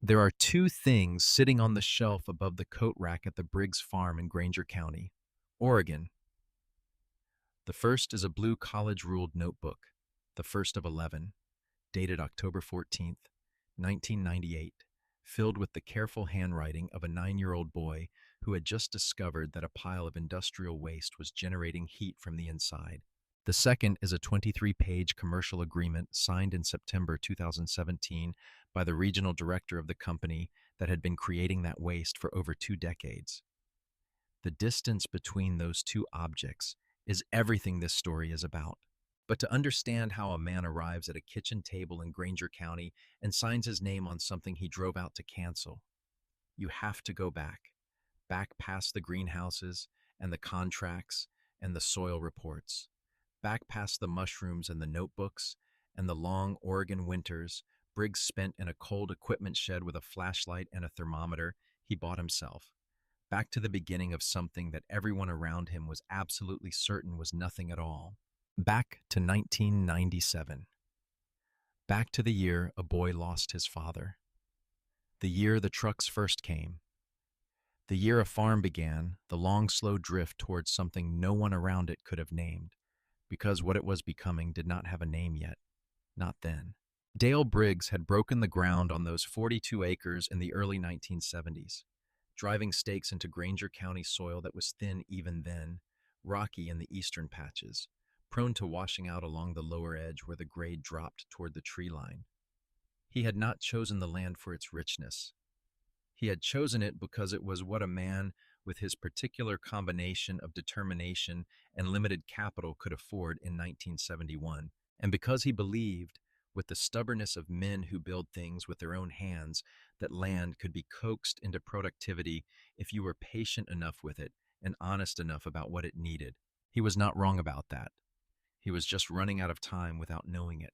There are two things sitting on the shelf above the coat rack at the Briggs Farm in Granger County, Oregon. The first is a blue college-ruled notebook, the first of 11, dated October 14th, 1998, filled with the careful handwriting of a 9-year-old boy who had just discovered that a pile of industrial waste was generating heat from the inside. The second is a 23-page commercial agreement signed in September 2017 by the regional director of the company that had been creating that waste for over 2 decades. The distance between those two objects is everything this story is about. But to understand how a man arrives at a kitchen table in Granger County and signs his name on something he drove out to cancel, you have to go back past the greenhouses and the contracts and the soil reports, back past the mushrooms and the notebooks and the long Oregon winters Briggs spent in a cold equipment shed with a flashlight and a thermometer he bought himself, back to the beginning of something that everyone around him was absolutely certain was nothing at all. Back to 1997. Back to the year a boy lost his father. The year the trucks first came. The year a farm began, the long, slow drift towards something no one around it could have named, because what it was becoming did not have a name yet. Not then. Dale Briggs had broken the ground on those 42 acres in the early 1970s, driving stakes into Granger County soil that was thin even then, rocky in the eastern patches, prone to washing out along the lower edge where the grade dropped toward the tree line. He had not chosen the land for its richness. He had chosen it because it was what a man with his particular combination of determination and limited capital could afford in 1971, and because he believed, with the stubbornness of men who build things with their own hands, that land could be coaxed into productivity if you were patient enough with it and honest enough about what it needed. He was not wrong about that. He was just running out of time without knowing it.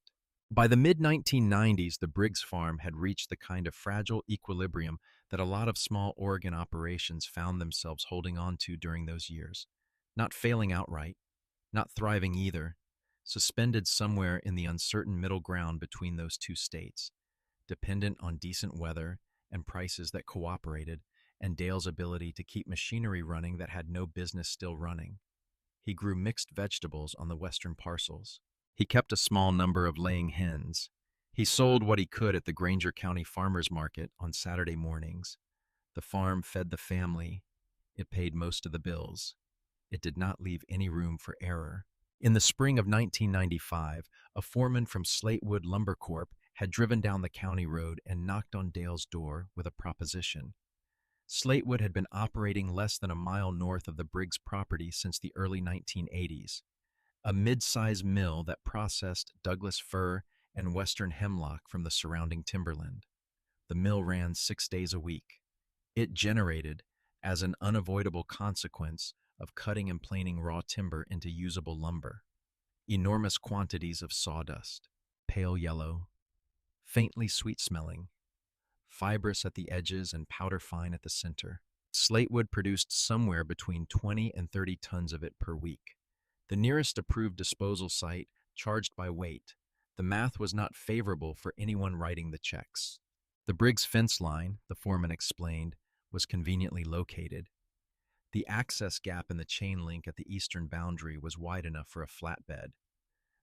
By the mid-1990s, the Briggs farm had reached the kind of fragile equilibrium that a lot of small Oregon operations found themselves holding on to during those years. Not failing outright, not thriving either, suspended somewhere in the uncertain middle ground between those two states, dependent on decent weather and prices that cooperated, and Dale's ability to keep machinery running that had no business still running. He grew mixed vegetables on the western parcels. He kept a small number of laying hens. He sold what he could at the Granger County Farmers Market on Saturday mornings. The farm fed the family. It paid most of the bills. It did not leave any room for error. In the spring of 1995, a foreman from Slatewood Lumber Corp had driven down the county road and knocked on Dale's door with a proposition. Slatewood had been operating less than a mile north of the Briggs property since the early 1980s. A mid-size mill that processed Douglas fir and western hemlock from the surrounding timberland. The mill ran 6 days a week. It generated, as an unavoidable consequence of cutting and planing raw timber into usable lumber, enormous quantities of sawdust, pale yellow, faintly sweet-smelling, fibrous at the edges and powder-fine at the center. Slatewood produced somewhere between 20 and 30 tons of it per week. The nearest approved disposal site charged by weight. The math was not favorable for anyone writing the checks. The Briggs fence line, the foreman explained, was conveniently located. The access gap in the chain link at the eastern boundary was wide enough for a flatbed.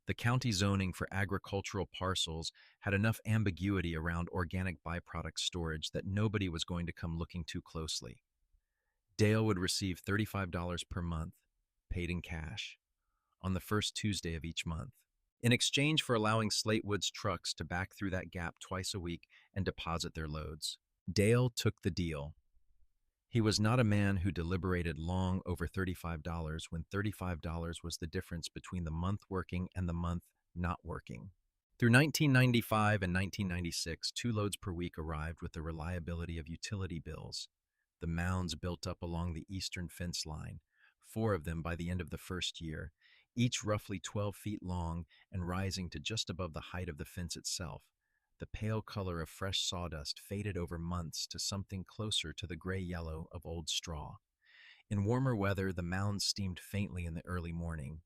The county zoning for agricultural parcels had enough ambiguity around organic byproduct storage that nobody was going to come looking too closely. Dale would receive $35 per month, paid in cash, on the first Tuesday of each month, in exchange for allowing Slatewood's trucks to back through that gap twice a week and deposit their loads. Dale took the deal. He was not a man who deliberated long over $35 when $35 was the difference between the month working and the month not working. Through 1995 and 1996, 2 loads per week arrived with the reliability of utility bills. The mounds built up along the eastern fence line, 4 of them by the end of the first year, each roughly 12 feet long and rising to just above the height of the fence itself. The pale color of fresh sawdust faded over months to something closer to the gray-yellow of old straw. In warmer weather, the mounds steamed faintly in the early morning.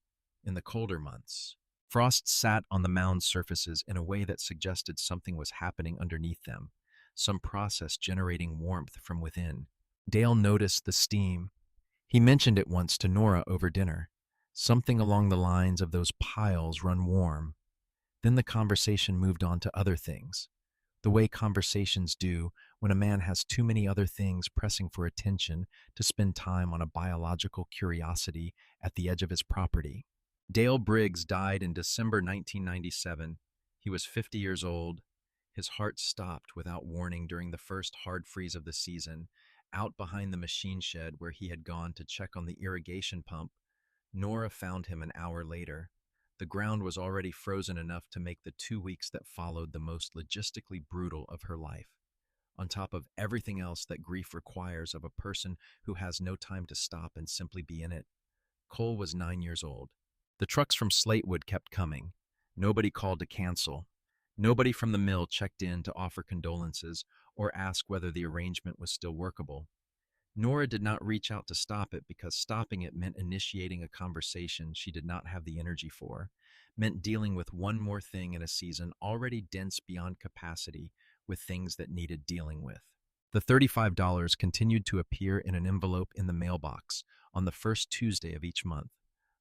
In the colder months, frost sat on the mound surfaces in a way that suggested something was happening underneath them. some process generating warmth from within. Dale noticed the steam. He mentioned it once to Nora over dinner. Something along the lines of those piles run warm. Then the conversation moved on to other things. The way conversations do when a man has too many other things pressing for attention to spend time on a biological curiosity at the edge of his property. Dale Briggs died in December 1997. He was 50 years old. His heart stopped without warning during the first hard freeze of the season. Out behind the machine shed where he had gone to check on the irrigation pump, Nora found him an hour later. The ground was already frozen enough to make the 2 weeks that followed the most logistically brutal of her life. On top of everything else that grief requires of a person who has no time to stop and simply be in it, Cole was 9 years old. The trucks from Slatewood kept coming. Nobody called to cancel. Nobody from the mill checked in to offer condolences or ask whether the arrangement was still workable. Nora did not reach out to stop it because stopping it meant initiating a conversation she did not have the energy for, meant dealing with one more thing in a season already dense beyond capacity with things that needed dealing with. The $35 continued to appear in an envelope in the mailbox on the first Tuesday of each month,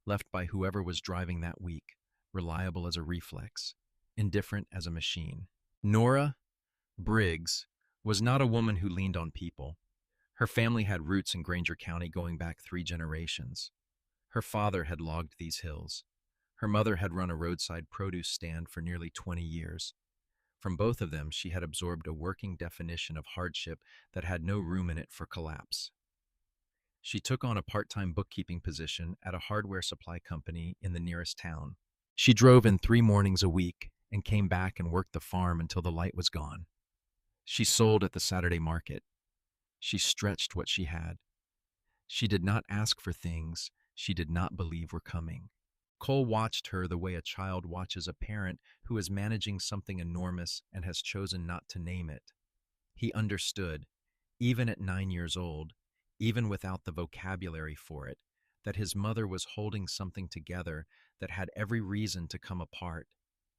left by whoever was driving that week, reliable as a reflex, indifferent as a machine. Nora Briggs was not a woman who leaned on people. Her family had roots in Granger County going back 3 generations. Her father had logged these hills. Her mother had run a roadside produce stand for nearly 20 years. From both of them, she had absorbed a working definition of hardship that had no room in it for collapse. She took on a part-time bookkeeping position at a hardware supply company in the nearest town. She drove in 3 mornings a week and came back and worked the farm until the light was gone. She sold at the Saturday market. She stretched what she had. She did not ask for things she did not believe were coming. Cole watched her the way a child watches a parent who is managing something enormous and has chosen not to name it. He understood, even at 9 years old, even without the vocabulary for it, that his mother was holding something together that had every reason to come apart.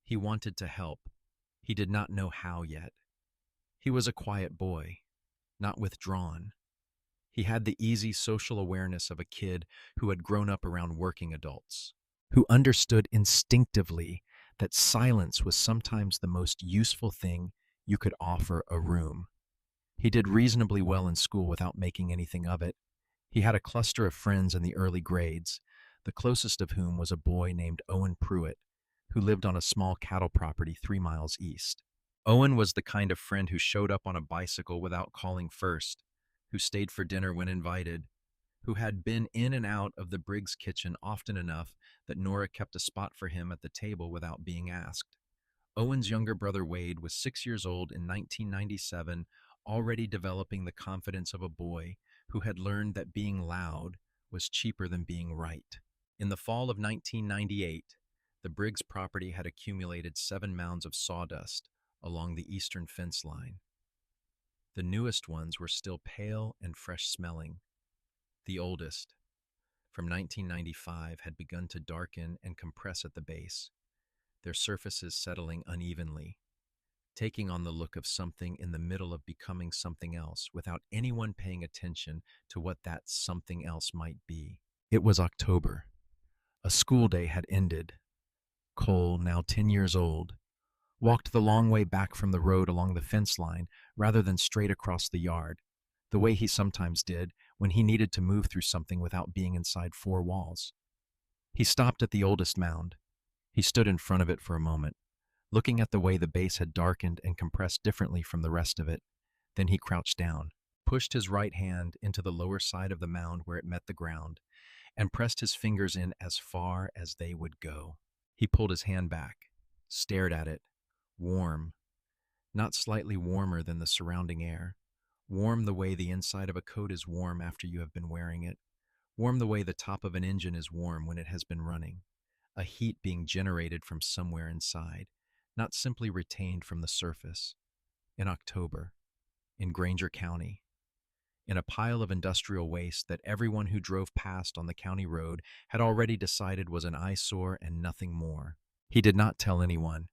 He wanted to help. He did not know how yet. He was a quiet boy, not withdrawn. He had the easy social awareness of a kid who had grown up around working adults, who understood instinctively that silence was sometimes the most useful thing you could offer a room. He did reasonably well in school without making anything of it. He had a cluster of friends in the early grades, the closest of whom was a boy named Owen Pruitt, who lived on a small cattle property 3 miles east. Owen was the kind of friend who showed up on a bicycle without calling first, who stayed for dinner when invited, who had been in and out of the Briggs kitchen often enough that Nora kept a spot for him at the table without being asked. Owen's younger brother Wade was 6 years old in 1997, already developing the confidence of a boy who had learned that being loud was cheaper than being right. In the fall of 1998, the Briggs property had accumulated 7 mounds of sawdust along the eastern fence line. The newest ones were still pale and fresh-smelling. The oldest, from 1995, had begun to darken and compress at the base, their surfaces settling unevenly, taking on the look of something in the middle of becoming something else without anyone paying attention to what that something else might be. It was October. A school day had ended. Cole, now 10 years old, walked the long way back from the road along the fence line rather than straight across the yard, the way he sometimes did when he needed to move through something without being inside 4 walls. He stopped at the oldest mound. He stood in front of it for a moment, looking at the way the base had darkened and compressed differently from the rest of it. Then he crouched down, pushed his right hand into the lower side of the mound where it met the ground, and pressed his fingers in as far as they would go. He pulled his hand back, stared at it, warm, not slightly warmer than the surrounding air, warm the way the inside of a coat is warm after you have been wearing it, warm the way the top of an engine is warm when it has been running, a heat being generated from somewhere inside, not simply retained from the surface. In October, in Granger County, in a pile of industrial waste that everyone who drove past on the county road had already decided was an eyesore and nothing more. He did not tell anyone.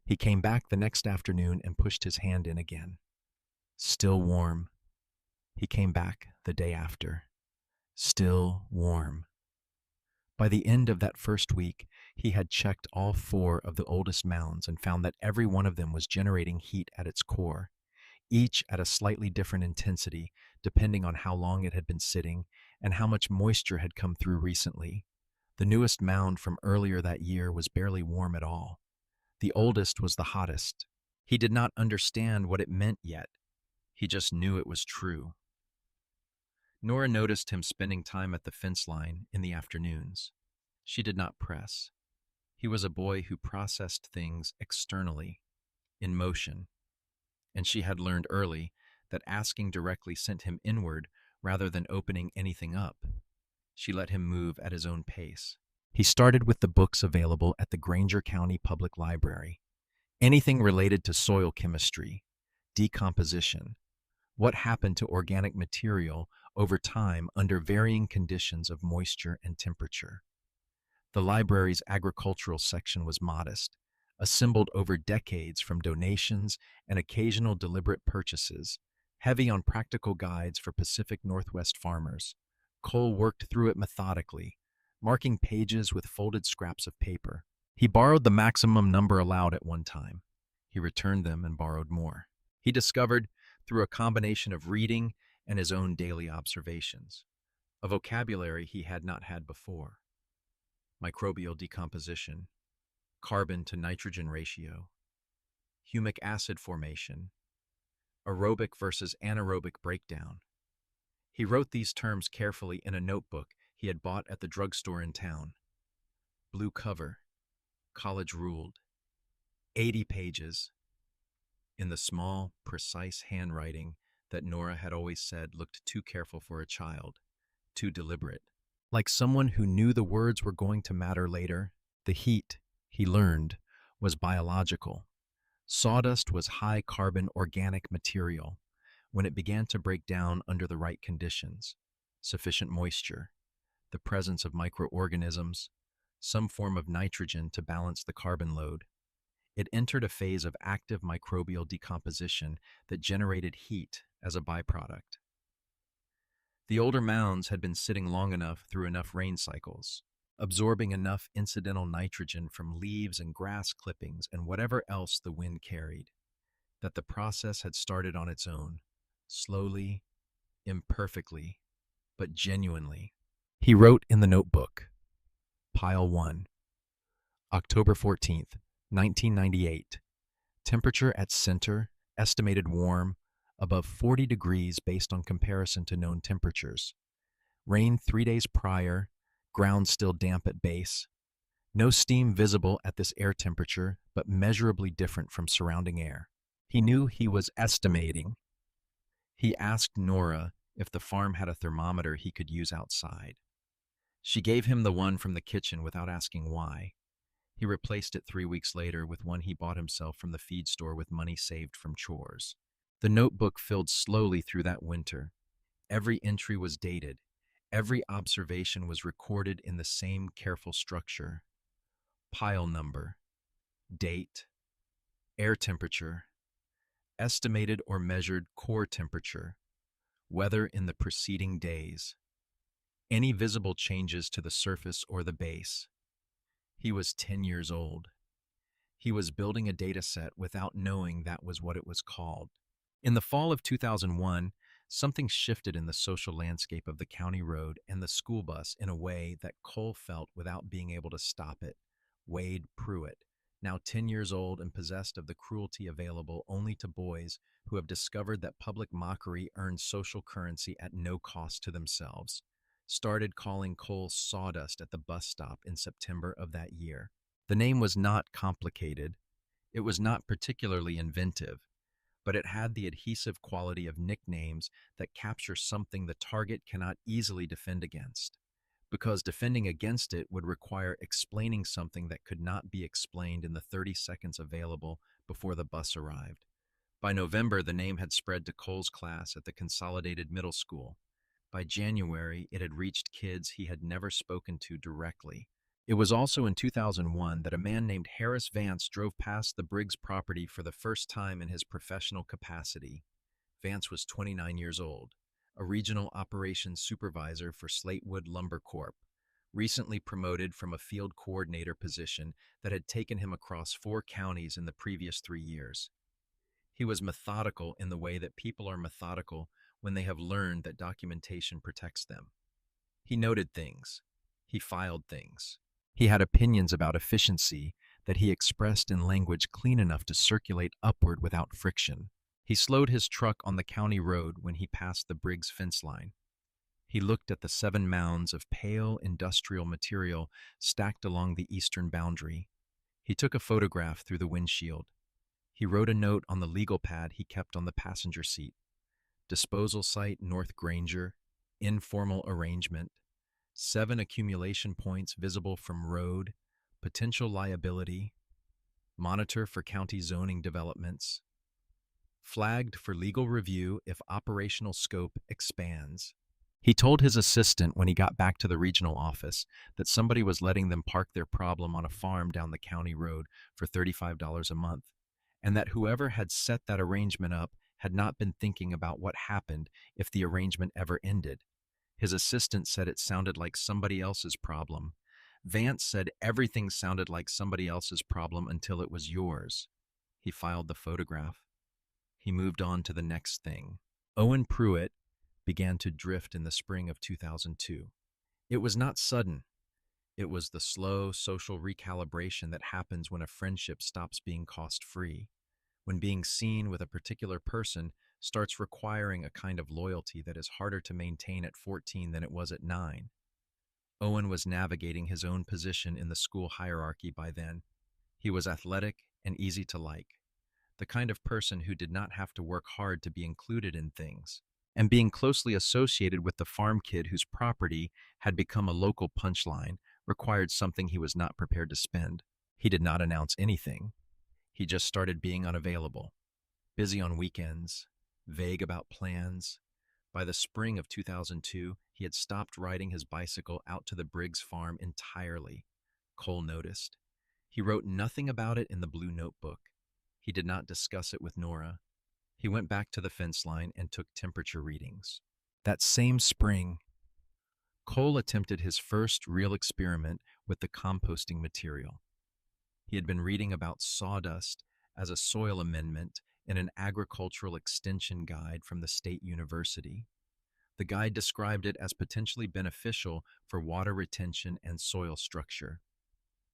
He came back the next afternoon and pushed his hand in again. Still warm. He came back the day after. Still warm. By the end of that first week, he had checked all four of the oldest mounds and found that every one of them was generating heat at its core, each at a slightly different intensity depending on how long it had been sitting and how much moisture had come through recently. The newest mound from earlier that year was barely warm at all. The oldest was the hottest. He did not understand what it meant yet. He just knew it was true. Nora noticed him spending time at the fence line in the afternoons. She did not press. He was a boy who processed things externally, in motion, and she had learned early that asking directly sent him inward rather than opening anything up. She let him move at his own pace. He started with the books available at the Granger County Public Library. Anything related to soil chemistry, decomposition, what happened to organic material over time under varying conditions of moisture and temperature. The library's agricultural section was modest, assembled over decades from donations and occasional deliberate purchases, heavy on practical guides for Pacific Northwest farmers. Cole worked through it methodically, marking pages with folded scraps of paper. He borrowed the maximum number allowed at one time. He returned them and borrowed more. He discovered, through a combination of reading and his own daily observations, a vocabulary he had not had before. Microbial decomposition, carbon to nitrogen ratio, humic acid formation, aerobic versus anaerobic breakdown. He wrote these terms carefully in a notebook he had bought at the drugstore in town. Blue cover, college ruled, 80 pages, in the small, precise handwriting that Nora had always said looked too careful for a child, too deliberate. Like someone who knew the words were going to matter later, the heat, he learned, was biological. Sawdust was high-carbon organic material when it began to break down under the right conditions: sufficient moisture, the presence of microorganisms, some form of nitrogen to balance the carbon load. It entered a phase of active microbial decomposition that generated heat as a byproduct. The older mounds had been sitting long enough through enough rain cycles, absorbing enough incidental nitrogen from leaves and grass clippings and whatever else the wind carried, that the process had started on its own, slowly, imperfectly, but genuinely. He wrote in the notebook, Pile 1, October 14th, 1998. Temperature at center, estimated warm, above 40 degrees based on comparison to known temperatures. Rain 3 days prior, ground still damp at base. No steam visible at this air temperature, but measurably different from surrounding air. He knew he was estimating. He asked Nora if the farm had a thermometer he could use outside. She gave him the one from the kitchen without asking why. He replaced it 3 weeks later with one he bought himself from the feed store with money saved from chores. The notebook filled slowly through that winter. Every entry was dated. Every observation was recorded in the same careful structure. Pile number, date, air temperature, estimated or measured core temperature, weather in the preceding days, any visible changes to the surface or the base. He was 10 years old. He was building a data set without knowing that was what it was called. In the fall of 2001, something shifted in the social landscape of the county road and the school bus in a way that Cole felt without being able to stop it. Wade Pruitt, now 10 years old and possessed of the cruelty available only to boys who have discovered that public mockery earns social currency at no cost to themselves, started calling Cole Sawdust at the bus stop in September of that year. The name was not complicated. It was not particularly inventive, but it had the adhesive quality of nicknames that capture something the target cannot easily defend against, because defending against it would require explaining something that could not be explained in the 30 seconds available before the bus arrived. By November, the name had spread to Cole's class at the Consolidated Middle School. By January, it had reached kids he had never spoken to directly. It was also in 2001 that a man named Harris Vance drove past the Briggs property for the first time in his professional capacity. Vance was 29 years old, a regional operations supervisor for Slatewood Lumber Corp., recently promoted from a field coordinator position that had taken him across 4 counties in the previous 3 years. He was methodical in the way that people are methodical when they have learned that documentation protects them. He noted things. He filed things. He had opinions about efficiency that he expressed in language clean enough to circulate upward without friction. He slowed his truck on the county road when he passed the Briggs fence line. He looked at the 7 mounds of pale industrial material stacked along the eastern boundary. He took a photograph through the windshield. He wrote a note on the legal pad he kept on the passenger seat. Disposal site North Granger, informal arrangement, 7 accumulation points visible from road, potential liability, monitor for county zoning developments, flagged for legal review if operational scope expands. He told his assistant when he got back to the regional office that somebody was letting them park their problem on a farm down the county road for $35 a month, and that whoever had set that arrangement up had not been thinking about what happened if the arrangement ever ended. His assistant said it sounded like somebody else's problem. Vance said everything sounded like somebody else's problem until it was yours. He filed the photograph. He moved on to the next thing. Owen Pruitt began to drift in the spring of 2002. It was not sudden. It was the slow social recalibration that happens when a friendship stops being cost-free, when being seen with a particular person starts requiring a kind of loyalty that is harder to maintain at 14 than it was at 9. Owen was navigating his own position in the school hierarchy by then. He was athletic and easy to like, the kind of person who did not have to work hard to be included in things. And being closely associated with the farm kid whose property had become a local punchline required something he was not prepared to spend. He did not announce anything. He just started being unavailable, busy on weekends, vague about plans. By the spring of 2002, he had stopped riding his bicycle out to the Briggs farm entirely. Cole noticed. He wrote nothing about it in the blue notebook. He did not discuss it with Nora. He went back to the fence line and took temperature readings. That same spring, Cole attempted his first real experiment with the composting material. He had been reading about sawdust as a soil amendment in an agricultural extension guide from the state university. The guide described it as potentially beneficial for water retention and soil structure.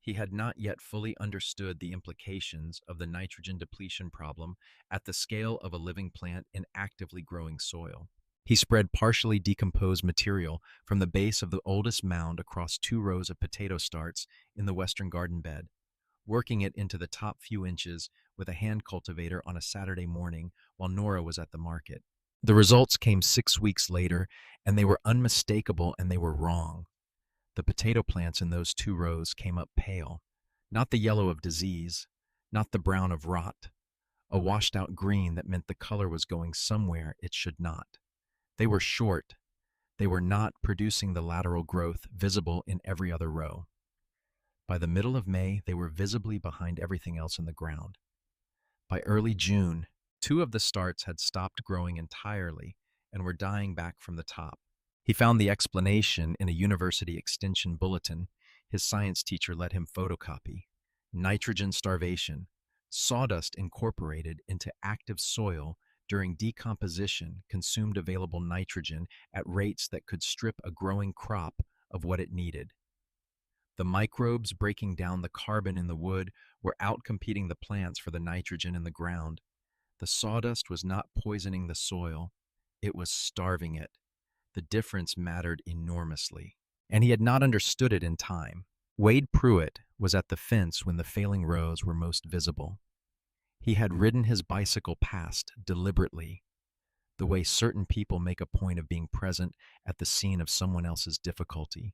He had not yet fully understood the implications of the nitrogen depletion problem at the scale of a living plant in actively growing soil. He spread partially decomposed material from the base of the oldest mound across 2 rows of potato starts in the western garden bed, working it into the top few inches with a hand cultivator on a Saturday morning while Nora was at the market. The results came 6 weeks later, and they were unmistakable and they were wrong. The potato plants in those 2 rows came up pale, not the yellow of disease, not the brown of rot, a washed-out green that meant the color was going somewhere it should not. They were short. They were not producing the lateral growth visible in every other row. By the middle of May, they were visibly behind everything else in the ground. By early June, 2 of the starts had stopped growing entirely and were dying back from the top. He found the explanation in a university extension bulletin his science teacher let him photocopy. Nitrogen starvation, sawdust incorporated into active soil during decomposition consumed available nitrogen at rates that could strip a growing crop of what it needed. The microbes breaking down the carbon in the wood were outcompeting the plants for the nitrogen in the ground. The sawdust was not poisoning the soil, it was starving it. The difference mattered enormously, and he had not understood it in time. Wade Pruitt was at the fence when the failing rows were most visible. He had ridden his bicycle past deliberately, the way certain people make a point of being present at the scene of someone else's difficulty.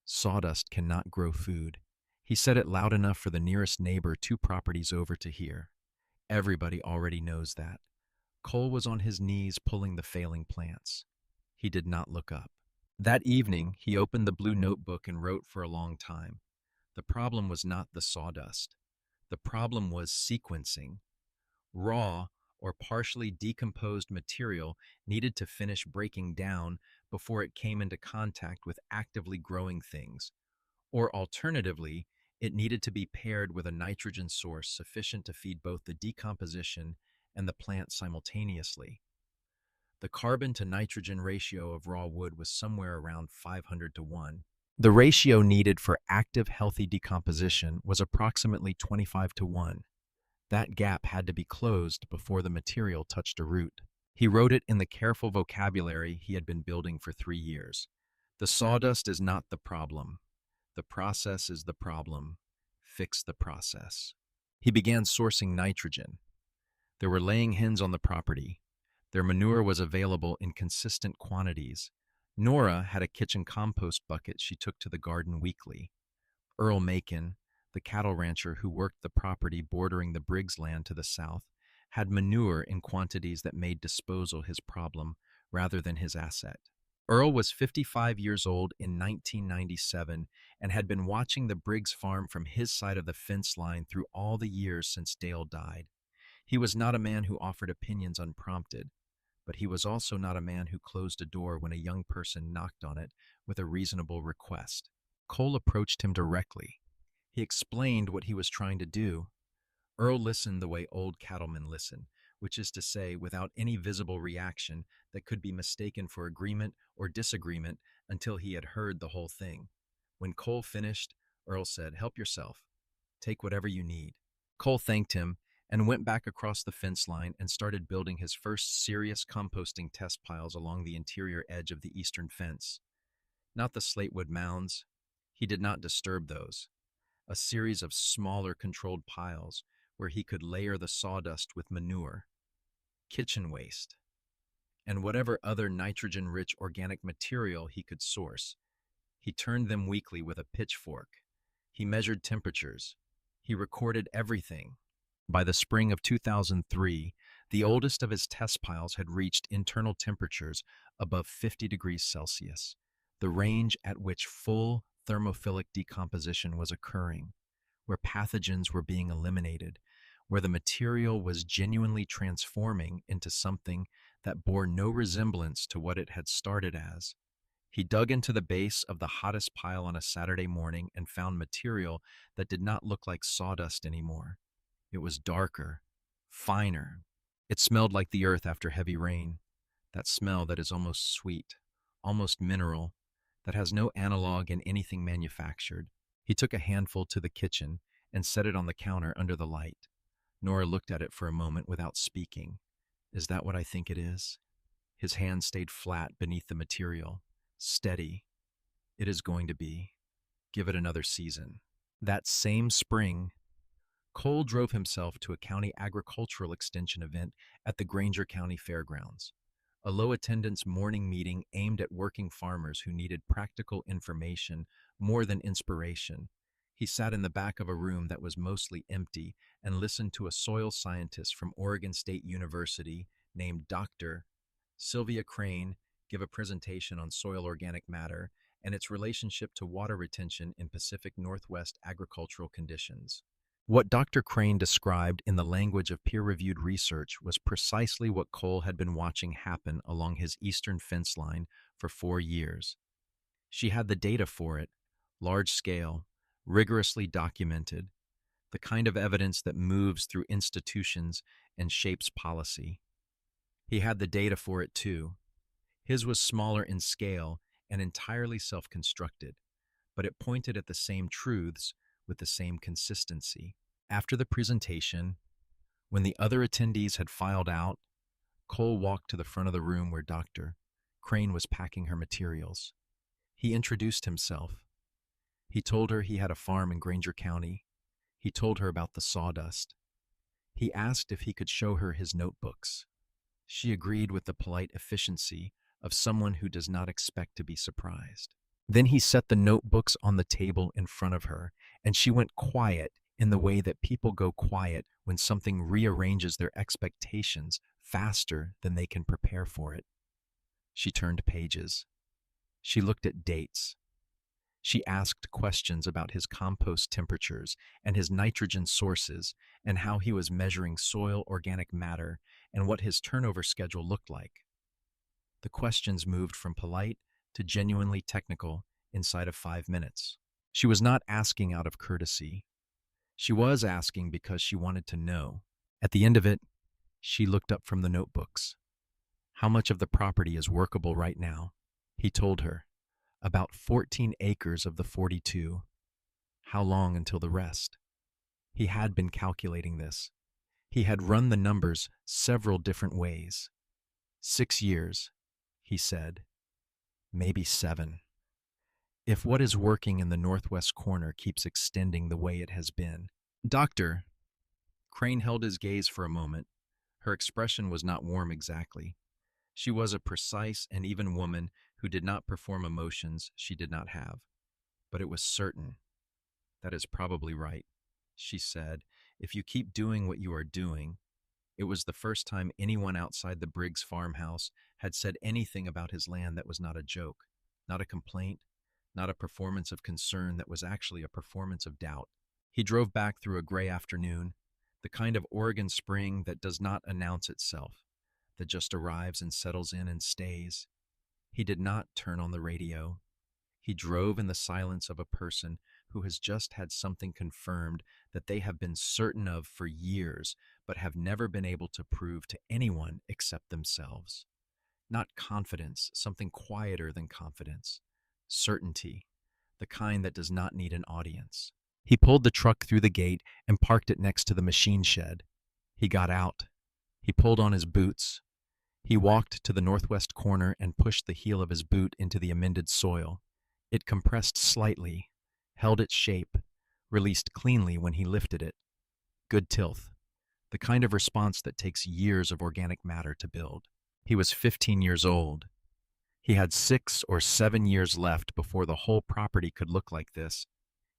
Sawdust cannot grow food. He said it loud enough for the nearest neighbor 2 properties over to hear. Everybody already knows that. Cole was on his knees pulling the failing plants. He did not look up. That evening, he opened the blue notebook and wrote for a long time. The problem was not the sawdust. The problem was sequencing. Raw, or partially decomposed material needed to finish breaking down before it came into contact with actively growing things, or alternatively, it needed to be paired with a nitrogen source sufficient to feed both the decomposition and the plant simultaneously. The carbon to nitrogen ratio of raw wood was somewhere around 500 to 1. The ratio needed for active, healthy decomposition was approximately 25 to 1. That gap had to be closed before the material touched a root. He wrote it in the careful vocabulary he had been building for 3 years. The sawdust is not the problem. The process is the problem. Fix the process. He began sourcing nitrogen. There were laying hens on the property. Their manure was available in consistent quantities. Nora had a kitchen compost bucket she took to the garden weekly. Earl Macon, the cattle rancher who worked the property bordering the Briggs land to the south, had manure in quantities that made disposal his problem rather than his asset. Earl was 55 years old in 1997 and had been watching the Briggs farm from his side of the fence line through all the years since Dale died. He was not a man who offered opinions unprompted, but he was also not a man who closed a door when a young person knocked on it with a reasonable request. Cole approached him directly. He explained what he was trying to do. Earl listened the way old cattlemen listen, which is to say, without any visible reaction that could be mistaken for agreement or disagreement until he had heard the whole thing. When Cole finished, Earl said, "Help yourself. Take whatever you need." Cole thanked him and went back across the fence line and started building his first serious composting test piles along the interior edge of the eastern fence. Not the slatewood mounds. He did not disturb those. A series of smaller controlled piles where he could layer the sawdust with manure, kitchen waste, and whatever other nitrogen-rich organic material he could source. He turned them weekly with a pitchfork. He measured temperatures. He recorded everything. By the spring of 2003, the oldest of his test piles had reached internal temperatures above 50 degrees Celsius, the range at which full thermophilic decomposition was occurring, where pathogens were being eliminated, where the material was genuinely transforming into something that bore no resemblance to what it had started as. He dug into the base of the hottest pile on a Saturday morning and found material that did not look like sawdust anymore. It was darker, finer. It smelled like the earth after heavy rain, that smell that is almost sweet, almost mineral, that has no analog in anything manufactured. He took a handful to the kitchen and set it on the counter under the light. Nora looked at it for a moment without speaking. "Is that what I think it is?" His hand stayed flat beneath the material, steady. "It is going to be. Give it another season." That same spring, Cole drove himself to a county agricultural extension event at the Granger County Fairgrounds, a low-attendance morning meeting aimed at working farmers who needed practical information more than inspiration. He sat in the back of a room that was mostly empty and listened to a soil scientist from Oregon State University named Dr. Sylvia Crane give a presentation on soil organic matter and its relationship to water retention in Pacific Northwest agricultural conditions. What Dr. Crane described in the language of peer-reviewed research was precisely what Cole had been watching happen along his eastern fence line for 4 years. She had the data for it, large-scale, rigorously documented, the kind of evidence that moves through institutions and shapes policy. He had the data for it too. His was smaller in scale and entirely self-constructed, but it pointed at the same truths with the same consistency. After the presentation, when the other attendees had filed out, Cole walked to the front of the room where Dr. Crane was packing her materials. He introduced himself. He told her he had a farm in Granger County. He told her about the sawdust. He asked if he could show her his notebooks. She agreed with the polite efficiency of someone who does not expect to be surprised. Then he set the notebooks on the table in front of her, and she went quiet in the way that people go quiet when something rearranges their expectations faster than they can prepare for it. She turned pages. She looked at dates. She asked questions about his compost temperatures and his nitrogen sources and how he was measuring soil organic matter and what his turnover schedule looked like. The questions moved from polite to genuinely technical inside of 5 minutes. She was not asking out of courtesy. She was asking because she wanted to know. At the end of it, she looked up from the notebooks. How much of the property is workable right now? He told her. About 14 acres of the 42. How long until the rest? He had been calculating this. He had run the numbers several different ways. 6 years, he said. Maybe 7. If what is working in the northwest corner keeps extending the way it has been. Doctor, Crane held his gaze for a moment. Her expression was not warm exactly. She was a precise and even woman who did not perform emotions she did not have. But it was certain. That is probably right, she said. If you keep doing what you are doing. It was the first time anyone outside the Briggs farmhouse had said anything about his land that was not a joke, not a complaint, not a performance of concern that was actually a performance of doubt. He drove back through a gray afternoon, the kind of Oregon spring that does not announce itself, that just arrives and settles in and stays. He did not turn on the radio. He drove in the silence of a person who has just had something confirmed that they have been certain of for years, but have never been able to prove to anyone except themselves. Not confidence, something quieter than confidence. Certainty, the kind that does not need an audience. He pulled the truck through the gate and parked it next to the machine shed. He got out. He pulled on his boots. He walked to the northwest corner and pushed the heel of his boot into the amended soil. It compressed slightly, held its shape, released cleanly when he lifted it. Good tilth, the kind of response that takes years of organic matter to build. He was 15 years old. He had 6 or 7 years left before the whole property could look like this.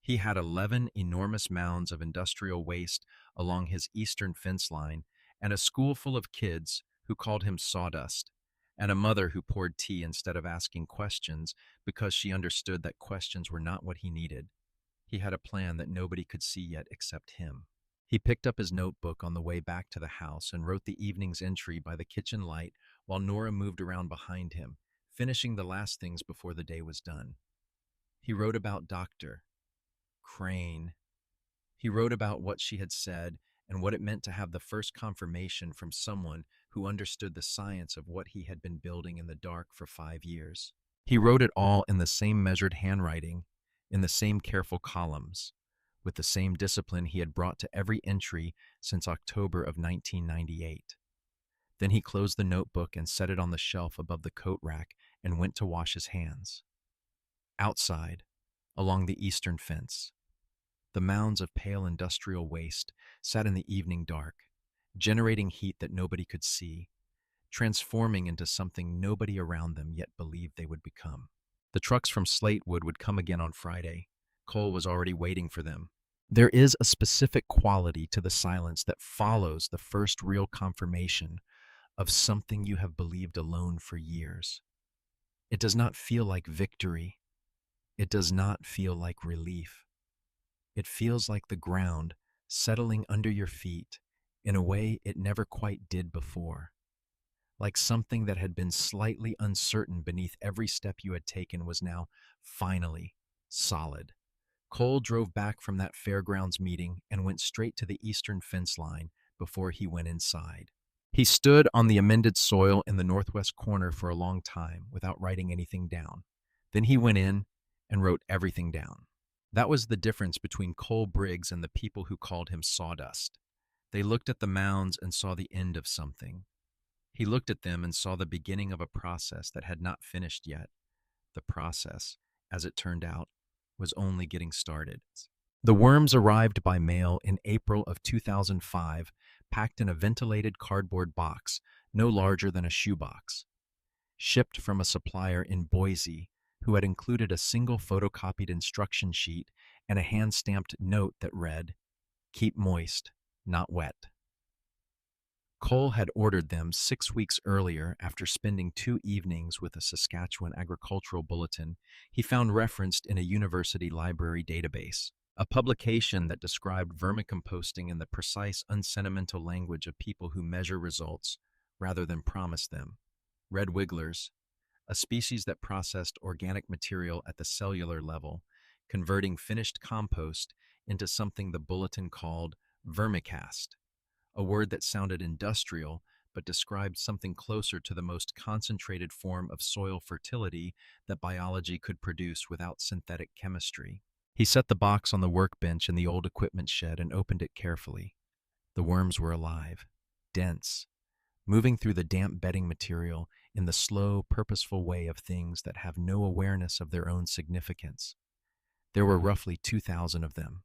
He had 11 enormous mounds of industrial waste along his eastern fence line, and a school full of kids who called him sawdust, and a mother who poured tea instead of asking questions because she understood that questions were not what he needed. He had a plan that nobody could see yet except him. He picked up his notebook on the way back to the house and wrote the evening's entry by the kitchen light while Nora moved around behind him, finishing the last things before the day was done. He wrote about Dr. Crane. He wrote about what she had said and what it meant to have the first confirmation from someone who understood the science of what he had been building in the dark for 5 years. He wrote it all in the same measured handwriting, in the same careful columns, with the same discipline he had brought to every entry since October of 1998. Then he closed the notebook and set it on the shelf above the coat rack and went to wash his hands. Outside, along the eastern fence, the mounds of pale industrial waste sat in the evening dark, generating heat that nobody could see, transforming into something nobody around them yet believed they would become. The trucks from Slatewood would come again on Friday. Cole was already waiting for them. There is a specific quality to the silence that follows the first real confirmation of something you have believed alone for years. It does not feel like victory. It does not feel like relief. It feels like the ground settling under your feet in a way it never quite did before. Like something that had been slightly uncertain beneath every step you had taken was now finally solid. Cole drove back from that fairgrounds meeting and went straight to the eastern fence line before he went inside. He stood on the amended soil in the northwest corner for a long time without writing anything down. Then he went in and wrote everything down. That was the difference between Cole Briggs and the people who called him sawdust. They looked at the mounds and saw the end of something. He looked at them and saw the beginning of a process that had not finished yet. The process, as it turned out, was only getting started. The worms arrived by mail in April of 2005, packed in a ventilated cardboard box, no larger than a shoebox. Shipped from a supplier in Boise, who had included a single photocopied instruction sheet and a hand-stamped note that read, "Keep moist, not wet." Cole had ordered them 6 weeks earlier after spending 2 evenings with a Saskatchewan agricultural bulletin he found referenced in a university library database. a publication that described vermicomposting in the precise, unsentimental language of people who measure results rather than promise them. Red wigglers, a species that processed organic material at the cellular level, converting finished compost into something the bulletin called vermicast, a word that sounded industrial but described something closer to the most concentrated form of soil fertility that biology could produce without synthetic chemistry. He set the box on the workbench in the old equipment shed and opened it carefully. The worms were alive, dense, moving through the damp bedding material in the slow, purposeful way of things that have no awareness of their own significance. There were roughly 2,000 of them.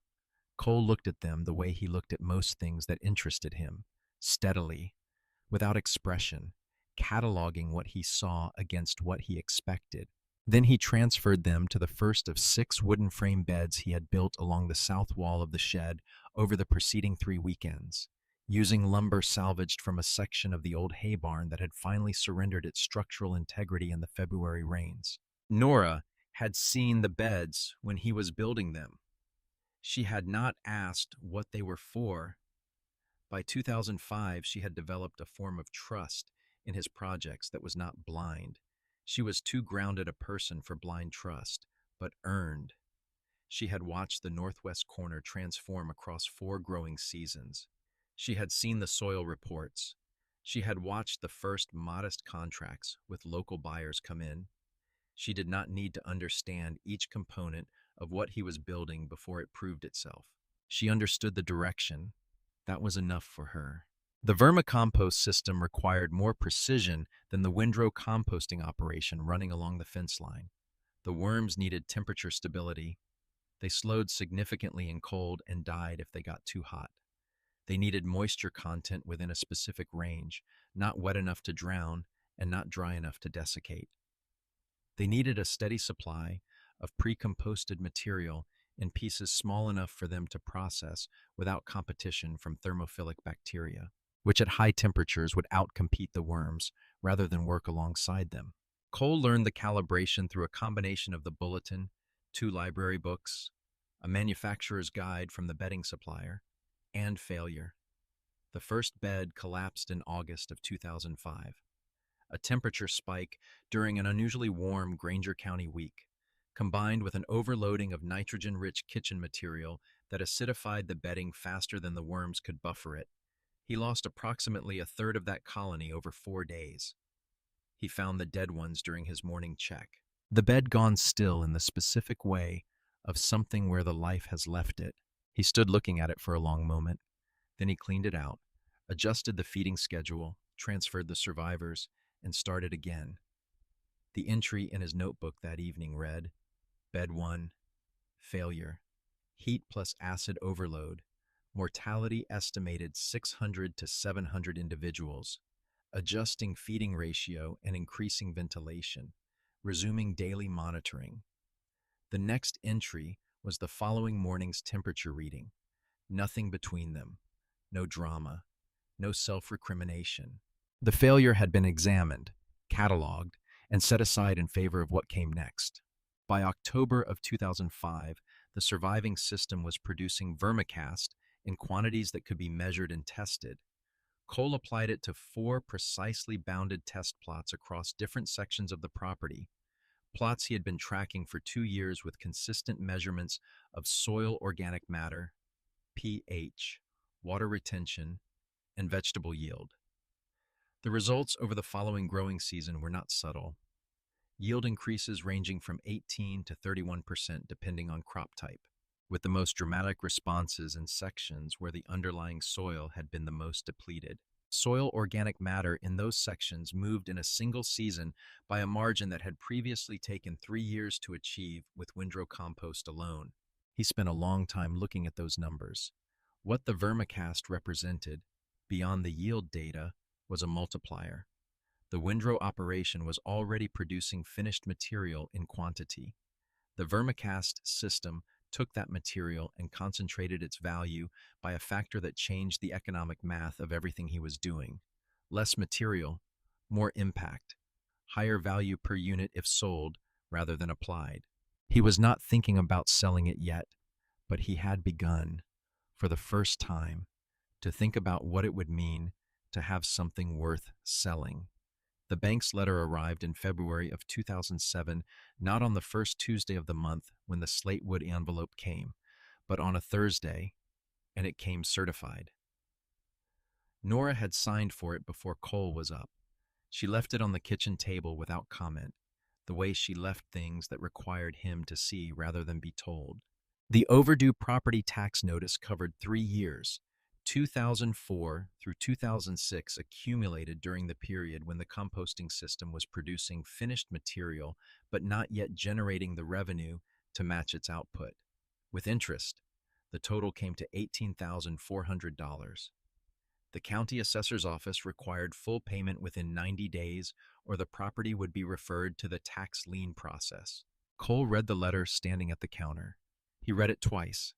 Cole looked at them the way he looked at most things that interested him, steadily, without expression, cataloging what he saw against what he expected. Then he transferred them to the first of 6 wooden frame beds he had built along the south wall of the shed over the preceding 3 weekends, using lumber salvaged from a section of the old hay barn that had finally surrendered its structural integrity in the February rains. Nora had seen the beds when he was building them. She had not asked what they were for. By 2005, she had developed a form of trust in his projects that was not blind. She was too grounded a person for blind trust, but earned. She had watched the northwest corner transform across 4 growing seasons. She had seen the soil reports. She had watched the first modest contracts with local buyers come in. She did not need to understand each component of what he was building before it proved itself. She understood the direction. That was enough for her. The vermicompost system required more precision than the windrow composting operation running along the fence line. The worms needed temperature stability. They slowed significantly in cold and died if they got too hot. They needed moisture content within a specific range, not wet enough to drown and not dry enough to desiccate. They needed a steady supply of pre-composted material in pieces small enough for them to process without competition from thermophilic bacteria, which at high temperatures would outcompete the worms rather than work alongside them. Cole learned the calibration through a combination of the bulletin, 2 library books, a manufacturer's guide from the bedding supplier, and failure. The first bed collapsed in August of 2005. A temperature spike during an unusually warm Granger County week, combined with an overloading of nitrogen-rich kitchen material that acidified the bedding faster than the worms could buffer it. He lost approximately a third of that colony over 4 days. He found the dead ones during his morning check. The bed gone still in the specific way of something where the life has left it. He stood looking at it for a long moment. Then he cleaned it out, adjusted the feeding schedule, transferred the survivors, and started again. The entry in his notebook that evening read, Bed 1, failure, heat plus acid overload, mortality estimated 600 to 700 individuals, adjusting feeding ratio and increasing ventilation, resuming daily monitoring. The next entry was the following morning's temperature reading. Nothing between them. No drama. No self-recrimination. The failure had been examined, cataloged, and set aside in favor of what came next. By October of 2005, the surviving system was producing vermicast in quantities that could be measured and tested. Cole applied it to 4 precisely bounded test plots across different sections of the property, plots he had been tracking for 2 years with consistent measurements of soil organic matter, pH, water retention, and vegetable yield. The results over the following growing season were not subtle. Yield increases ranging from 18 to 31% depending on crop type, with the most dramatic responses in sections where the underlying soil had been the most depleted. Soil organic matter in those sections moved in a single season by a margin that had previously taken 3 years to achieve with windrow compost alone. He spent a long time looking at those numbers. What the vermicast represented, beyond the yield data, was a multiplier. The windrow operation was already producing finished material in quantity. The vermicast system took that material and concentrated its value by a factor that changed the economic math of everything he was doing. Less material, more impact, higher value per unit if sold rather than applied. He was not thinking about selling it yet, But he had begun, for the first time, to think about what it would mean to have something worth selling. The bank's letter arrived in February of 2007, not on the first Tuesday of the month when the slate wood envelope came, but on a Thursday, and it came certified. Nora had signed for it before Cole was up. She left it on the kitchen table without comment, the way she left things that required him to see rather than be told. The overdue property tax notice covered 3 years, 2004 through 2006, accumulated during the period when the composting system was producing finished material but not yet generating the revenue to match its output. With interest, the total came to $18,400. The county assessor's office required full payment within 90 days, or the property would be referred to the tax lien process. Cole read the letter standing at the counter. He read it twice.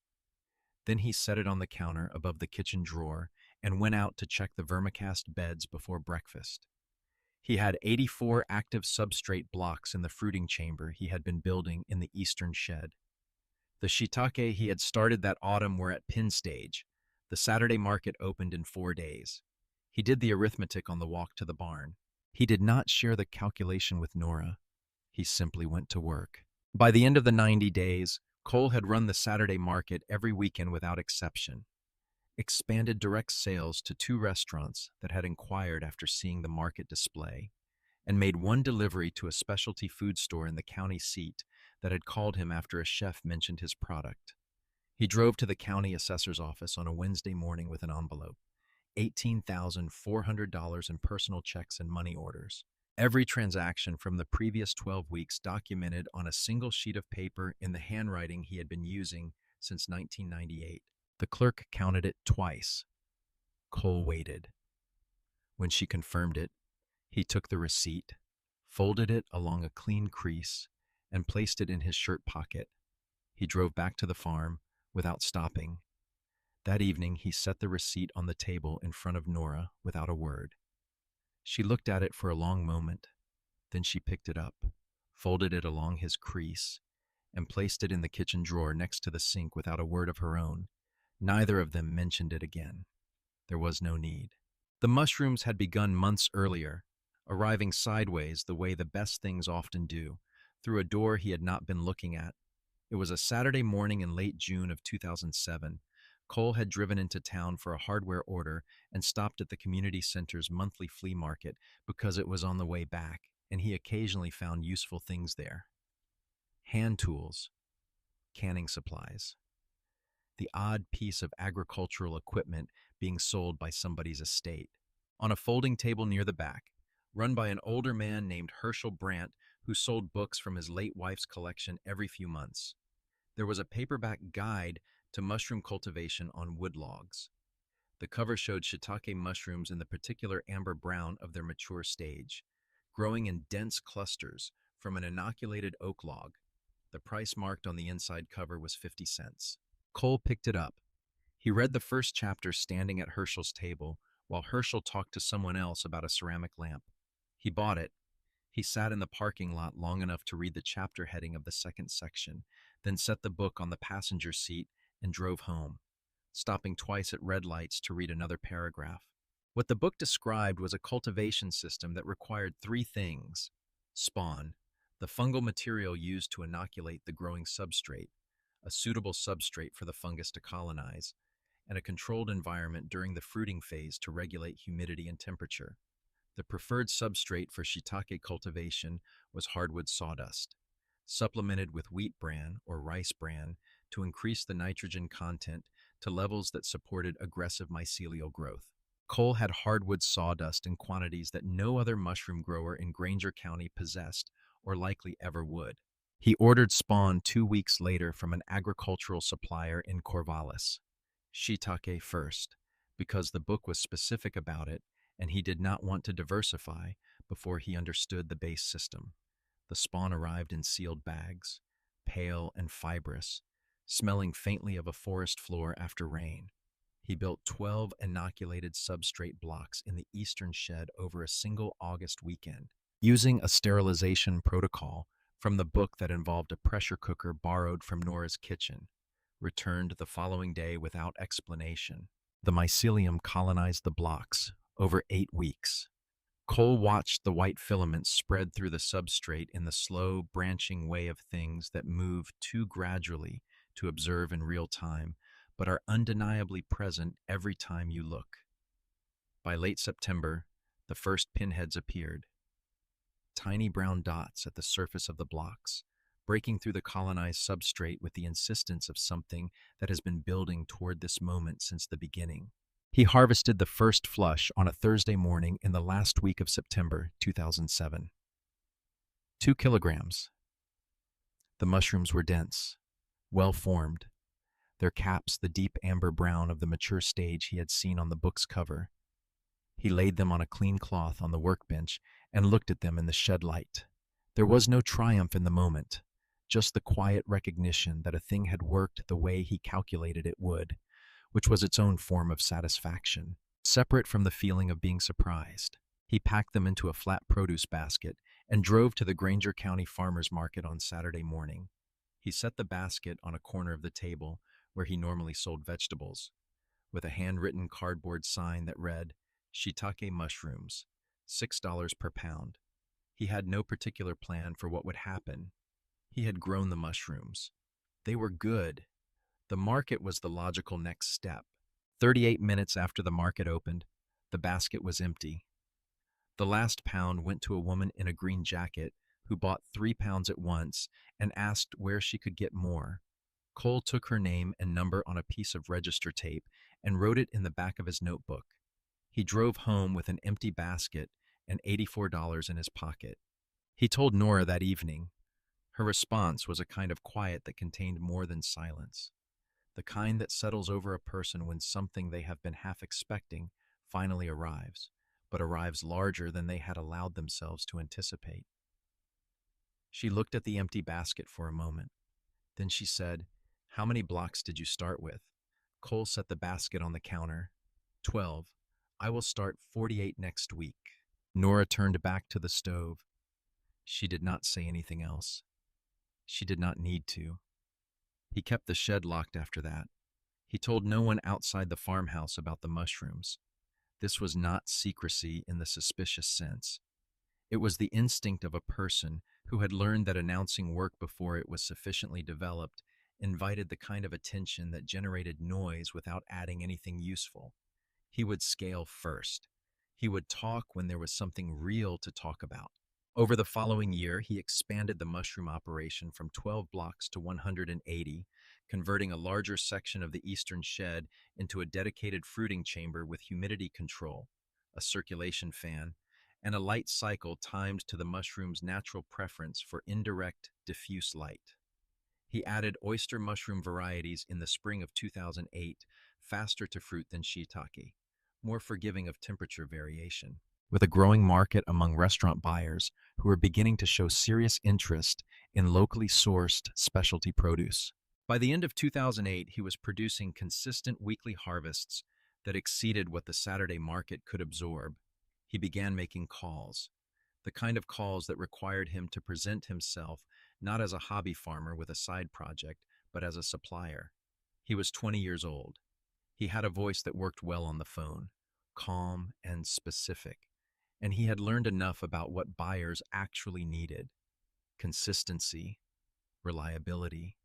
Then he set it on the counter above the kitchen drawer and went out to check the vermicast beds before breakfast. He had 84 active substrate blocks in the fruiting chamber he had been building in the eastern shed. The shiitake he had started that autumn were at pin stage. The Saturday market opened in 4 days. He did the arithmetic on the walk to the barn. He did not share the calculation with Nora. He simply went to work. By the end of the 90 days, Cole had run the Saturday market every weekend without exception, expanded direct sales to 2 restaurants that had inquired after seeing the market display, and made 1 delivery to a specialty food store in the county seat that had called him after a chef mentioned his product. He drove to the county assessor's office on a Wednesday morning with an envelope, $18,400 in personal checks and money orders. Every transaction from the previous 12 weeks documented on a single sheet of paper in the handwriting he had been using since 1998. The clerk counted it twice. Cole waited. When she confirmed it, he took the receipt, folded it along a clean crease, and placed it in his shirt pocket. He drove back to the farm without stopping. That evening, he set the receipt on the table in front of Nora without a word. She looked at it for a long moment. Then she picked it up, folded it along his crease, and placed it in the kitchen drawer next to the sink without a word of her own. Neither of them mentioned it again. There was no need. The mushrooms had begun months earlier, arriving sideways the way the best things often do, through a door he had not been looking at. It was a Saturday morning in late June of 2007. Cole had driven into town for a hardware order and stopped at the community center's monthly flea market because it was on the way back, and he occasionally found useful things there. Hand tools, canning supplies, the odd piece of agricultural equipment being sold by somebody's estate. On a folding table near the back, run by an older man named Herschel Brandt, who sold books from his late wife's collection every few months, there was a paperback guide to mushroom cultivation on wood logs. The cover showed shiitake mushrooms in the particular amber brown of their mature stage, growing in dense clusters from an inoculated oak log. The price marked on the inside cover was 50 cents. Cole picked it up. He read the first chapter standing at Herschel's table while Herschel talked to someone else about a ceramic lamp. He bought it. He sat in the parking lot long enough to read the chapter heading of the second section, then set the book on the passenger seat and drove home, stopping twice at red lights to read another paragraph. What the book described was a cultivation system that required 3 things: spawn, the fungal material used to inoculate the growing substrate, a suitable substrate for the fungus to colonize, and a controlled environment during the fruiting phase to regulate humidity and temperature. The preferred substrate for shiitake cultivation was hardwood sawdust, supplemented with wheat bran or rice bran to increase the nitrogen content to levels that supported aggressive mycelial growth. Cole had hardwood sawdust in quantities that no other mushroom grower in Granger County possessed or likely ever would. He ordered spawn 2 weeks later from an agricultural supplier in Corvallis. Shiitake first, because the book was specific about it and he did not want to diversify before he understood the base system. The spawn arrived in sealed bags, pale and fibrous, smelling faintly of a forest floor after rain. He built 12 inoculated substrate blocks in the eastern shed over a single August weekend, using a sterilization protocol from the book that involved a pressure cooker borrowed from Nora's kitchen. returned the following day without explanation. The mycelium colonized the blocks over 8 weeks. Cole watched the white filaments spread through the substrate in the slow, branching way of things that move too gradually to observe in real time, but are undeniably present every time you look. By late September, the first pinheads appeared, tiny brown dots at the surface of the blocks, breaking through the colonized substrate with the insistence of something that has been building toward this moment since the beginning. He harvested the first flush on a Thursday morning in the last week of September 2007. 2 kilograms. The mushrooms were dense, well formed, their caps the deep amber brown of the mature stage he had seen on the book's cover. He laid them on a clean cloth on the workbench and looked at them in the shed light. There was no triumph in the moment, just the quiet recognition that a thing had worked the way he calculated it would, which was its own form of satisfaction, separate from the feeling of being surprised. He packed them into a flat produce basket and drove to the Granger County Farmers Market on Saturday morning. He set the basket on a corner of the table where he normally sold vegetables, with a handwritten cardboard sign that read, "Shiitake mushrooms, $6 per pound." He had no particular plan for what would happen. He had grown the mushrooms. They were good. The market was the logical next step. 38 minutes after the market opened, the basket was empty. The last pound went to a woman in a green jacket who bought 3 pounds at once and asked where she could get more. Cole took her name and number on a piece of register tape and wrote it in the back of his notebook. He drove home with an empty basket and $84 in his pocket. He told Nora that evening. Her response was a kind of quiet that contained more than silence, the kind that settles over a person when something they have been half expecting finally arrives, but arrives larger than they had allowed themselves to anticipate. She looked at the empty basket for a moment. Then she said, "How many blocks did you start with?" Cole set the basket on the counter. 12. "I will start 48 next week." Nora turned back to the stove. She did not say anything else. She did not need to. He kept the shed locked after that. He told no one outside the farmhouse about the mushrooms. This was not secrecy in the suspicious sense. It was the instinct of a person who had learned that announcing work before it was sufficiently developed invited the kind of attention that generated noise without adding anything useful. He would scale first. He would talk when there was something real to talk about. Over the following year, he expanded the mushroom operation from 12 blocks to 180, converting a larger section of the eastern shed into a dedicated fruiting chamber with humidity control, a circulation fan, and a light cycle timed to the mushroom's natural preference for indirect, diffuse light. He added oyster mushroom varieties in the spring of 2008, faster to fruit than shiitake, more forgiving of temperature variation. With a growing market among restaurant buyers who were beginning to show serious interest in locally sourced specialty produce. By the end of 2008, he was producing consistent weekly harvests that exceeded what the Saturday market could absorb. He began making calls, the kind of calls that required him to present himself not as a hobby farmer with a side project, but as a supplier. He was 20 years old. He had a voice that worked well on the phone, calm and specific, and he had learned enough about what buyers actually needed: consistency, reliability,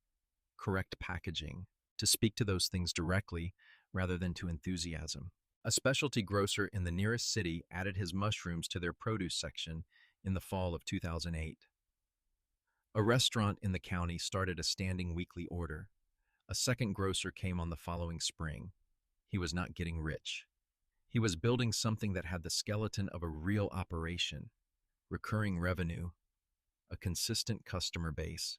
correct packaging, to speak to those things directly rather than to enthusiasm. A specialty grocer in the nearest city added his mushrooms to their produce section in the fall of 2008. A restaurant in the county started a standing weekly order. A second grocer came on the following spring. He was not getting rich. He was building something that had the skeleton of a real operation: recurring revenue, a consistent customer base,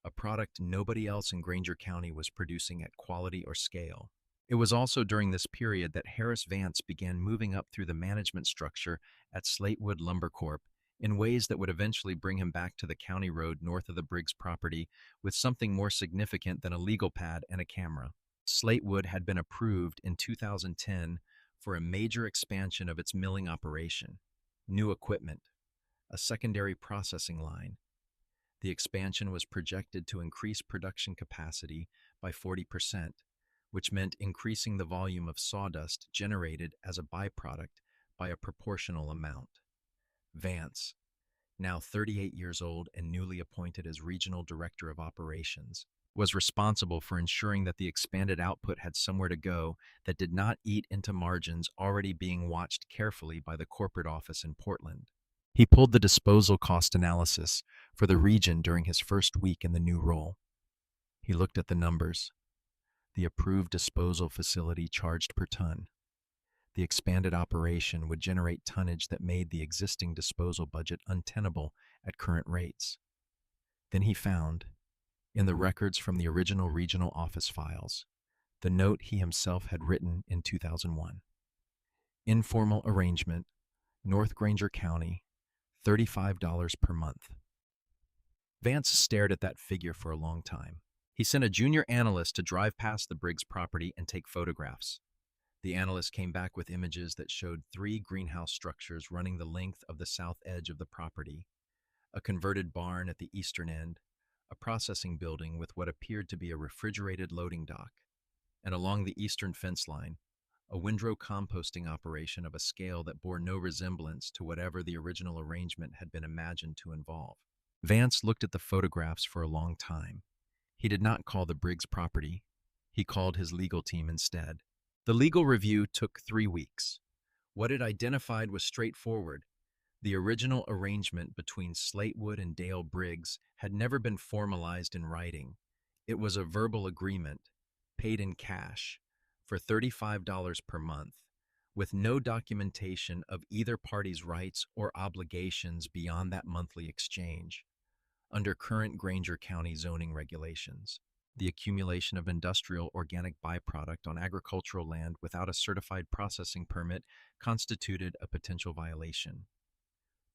a product nobody else in Granger County was producing at quality or scale. It was also during this period that Harris Vance began moving up through the management structure at Slatewood Lumber Corp. in ways that would eventually bring him back to the county road north of the Briggs property with something more significant than a legal pad and a camera. Slatewood had been approved in 2010 for a major expansion of its milling operation, new equipment, a secondary processing line. The expansion was projected to increase production capacity by 40%, which meant increasing the volume of sawdust generated as a byproduct by a proportional amount. Vance, now 38 years old and newly appointed as Regional Director of Operations, was responsible for ensuring that the expanded output had somewhere to go that did not eat into margins already being watched carefully by the corporate office in Portland. He pulled the disposal cost analysis for the region during his first week in the new role. He looked at the numbers. The approved disposal facility charged per ton. The expanded operation would generate tonnage that made the existing disposal budget untenable at current rates. Then he found, in the records from the original regional office files, the note he himself had written in 2001. Informal arrangement, North Granger County, $35 per month. Vance stared at that figure for a long time. He sent a junior analyst to drive past the Briggs property and take photographs. The analyst came back with images that showed 3 greenhouse structures running the length of the south edge of the property, a converted barn at the eastern end, a processing building with what appeared to be a refrigerated loading dock, and along the eastern fence line, a windrow composting operation of a scale that bore no resemblance to whatever the original arrangement had been imagined to involve. Vance looked at the photographs for a long time. He did not call the Briggs property. He called his legal team instead. The legal review took 3 weeks. What it identified was straightforward. The original arrangement between Slatewood and Dale Briggs had never been formalized in writing. It was a verbal agreement, paid in cash, for $35 per month, with no documentation of either party's rights or obligations beyond that monthly exchange. Under current Granger County zoning regulations, the accumulation of industrial organic byproduct on agricultural land without a certified processing permit constituted a potential violation.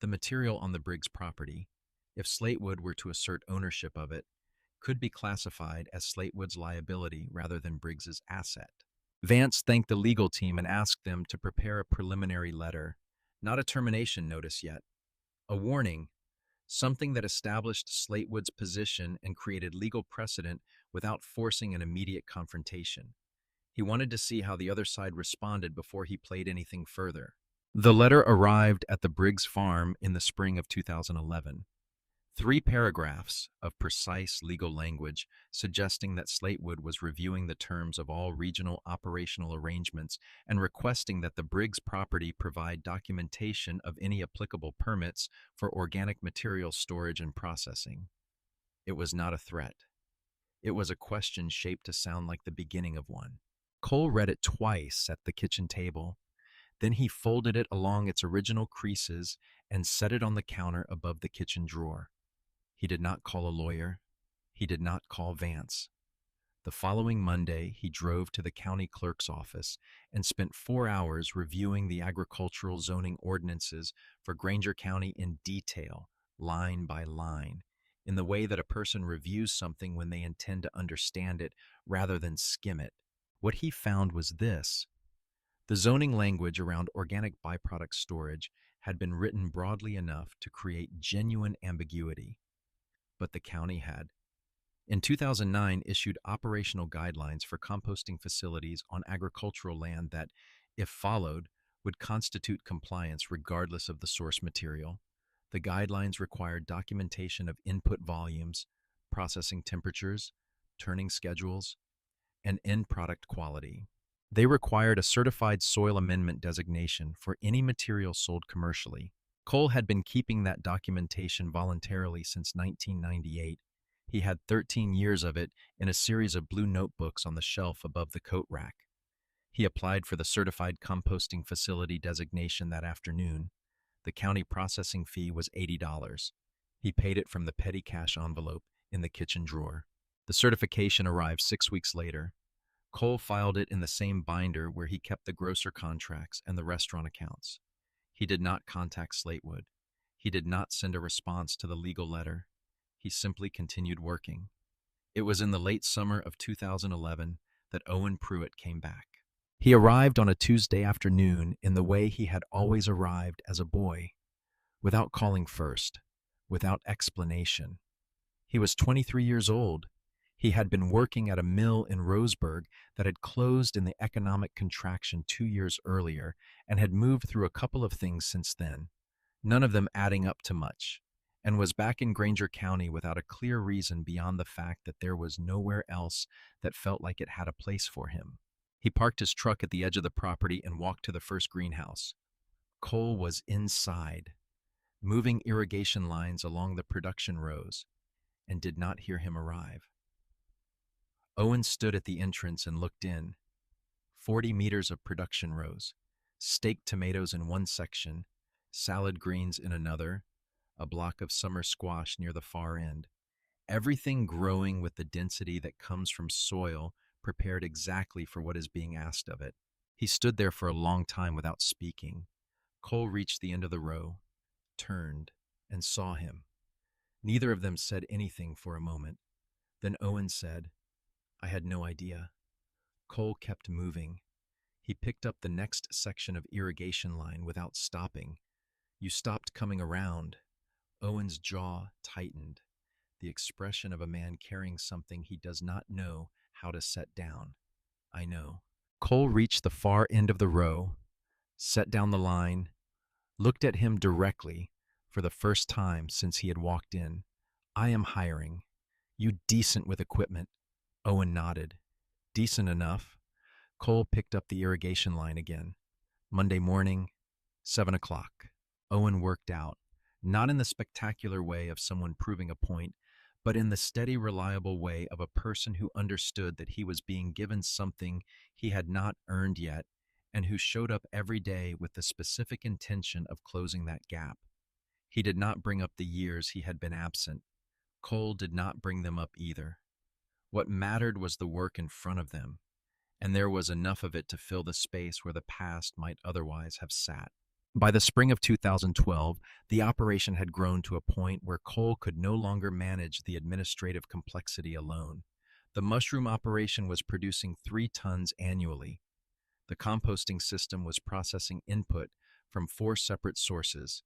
The material on the Briggs property, if Slatewood were to assert ownership of it, could be classified as Slatewood's liability rather than Briggs's asset. Vance thanked the legal team and asked them to prepare a preliminary letter, not a termination notice yet, a warning, something that established Slatewood's position and created legal precedent without forcing an immediate confrontation. He wanted to see how the other side responded before he played anything further. The letter arrived at the Briggs farm in the spring of 2011. 3 paragraphs of precise legal language suggesting that Slatewood was reviewing the terms of all regional operational arrangements and requesting that the Briggs property provide documentation of any applicable permits for organic material storage and processing. It was not a threat. It was a question shaped to sound like the beginning of one. Cole read it twice at the kitchen table. Then he folded it along its original creases and set it on the counter above the kitchen drawer. He did not call a lawyer. He did not call Vance. The following Monday, he drove to the county clerk's office and spent 4 hours reviewing the agricultural zoning ordinances for Granger County in detail, line by line, in the way that a person reviews something when they intend to understand it rather than skim it. What he found was this. The zoning language around organic byproduct storage had been written broadly enough to create genuine ambiguity, but the county had, in 2009, issued operational guidelines for composting facilities on agricultural land that, if followed, would constitute compliance regardless of the source material. The guidelines required documentation of input volumes, processing temperatures, turning schedules, and end product quality. They required a certified soil amendment designation for any material sold commercially. Cole had been keeping that documentation voluntarily since 1998. He had 13 years of it in a series of blue notebooks on the shelf above the coat rack. He applied for the certified composting facility designation that afternoon. The county processing fee was $80. He paid it from the petty cash envelope in the kitchen drawer. The certification arrived 6 weeks later. Cole filed it in the same binder where he kept the grocer contracts and the restaurant accounts. He did not contact Slatewood. He did not send a response to the legal letter. He simply continued working. It was in the late summer of 2011 that Owen Pruitt came back. He arrived on a Tuesday afternoon in the way he had always arrived as a boy, without calling first, without explanation. He was 23 years old. He had been working at a mill in Roseburg that had closed in the economic contraction 2 years earlier and had moved through a couple of things since then, none of them adding up to much, and was back in Granger County without a clear reason beyond the fact that there was nowhere else that felt like it had a place for him. He parked his truck at the edge of the property and walked to the first greenhouse. Cole was inside, moving irrigation lines along the production rows, and did not hear him arrive. Owen stood at the entrance and looked in. 40 meters of production rows, staked tomatoes in one section, salad greens in another, a block of summer squash near the far end. Everything growing with the density that comes from soil prepared exactly for what is being asked of it. He stood there for a long time without speaking. Cole reached the end of the row, turned, and saw him. Neither of them said anything for a moment. Then Owen said, "I had no idea." Cole kept moving. He picked up the next section of irrigation line without stopping. "You stopped coming around." Owen's jaw tightened, the expression of a man carrying something he does not know how to set down. "I know." Cole reached the far end of the row, set down the line, looked at him directly for the first time since he had walked in. "I am hiring. You decent with equipment?" Owen nodded. "Decent enough." Cole picked up the irrigation line again. "Monday morning, 7 o'clock. Owen worked out, not in the spectacular way of someone proving a point, but in the steady, reliable way of a person who understood that he was being given something he had not earned yet, and who showed up every day with the specific intention of closing that gap. He did not bring up the years he had been absent. Cole did not bring them up either. What mattered was the work in front of them, and there was enough of it to fill the space where the past might otherwise have sat. By the spring of 2012, the operation had grown to a point where Cole could no longer manage the administrative complexity alone. The mushroom operation was producing 3 tons annually. The composting system was processing input from 4 separate sources.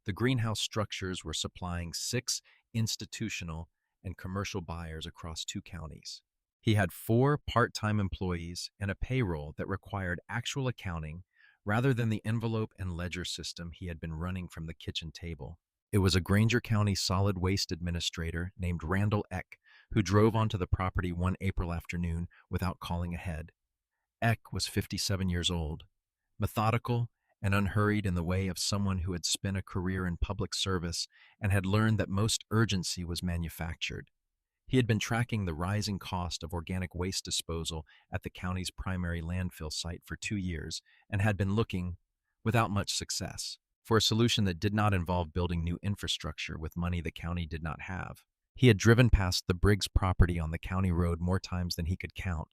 The greenhouse structures were supplying 6 institutional and commercial buyers across 2 counties. He had 4 part-time employees and a payroll that required actual accounting rather than the envelope and ledger system he had been running from the kitchen table. It was a Granger County solid waste administrator named Randall Eck who drove onto the property one April afternoon without calling ahead. Eck was 57 years old, methodical and unhurried in the way of someone who had spent a career in public service and had learned that most urgency was manufactured. He had been tracking the rising cost of organic waste disposal at the county's primary landfill site for 2 years and had been looking, without much success, for a solution that did not involve building new infrastructure with money the county did not have. He had driven past the Briggs property on the county road more times than he could count.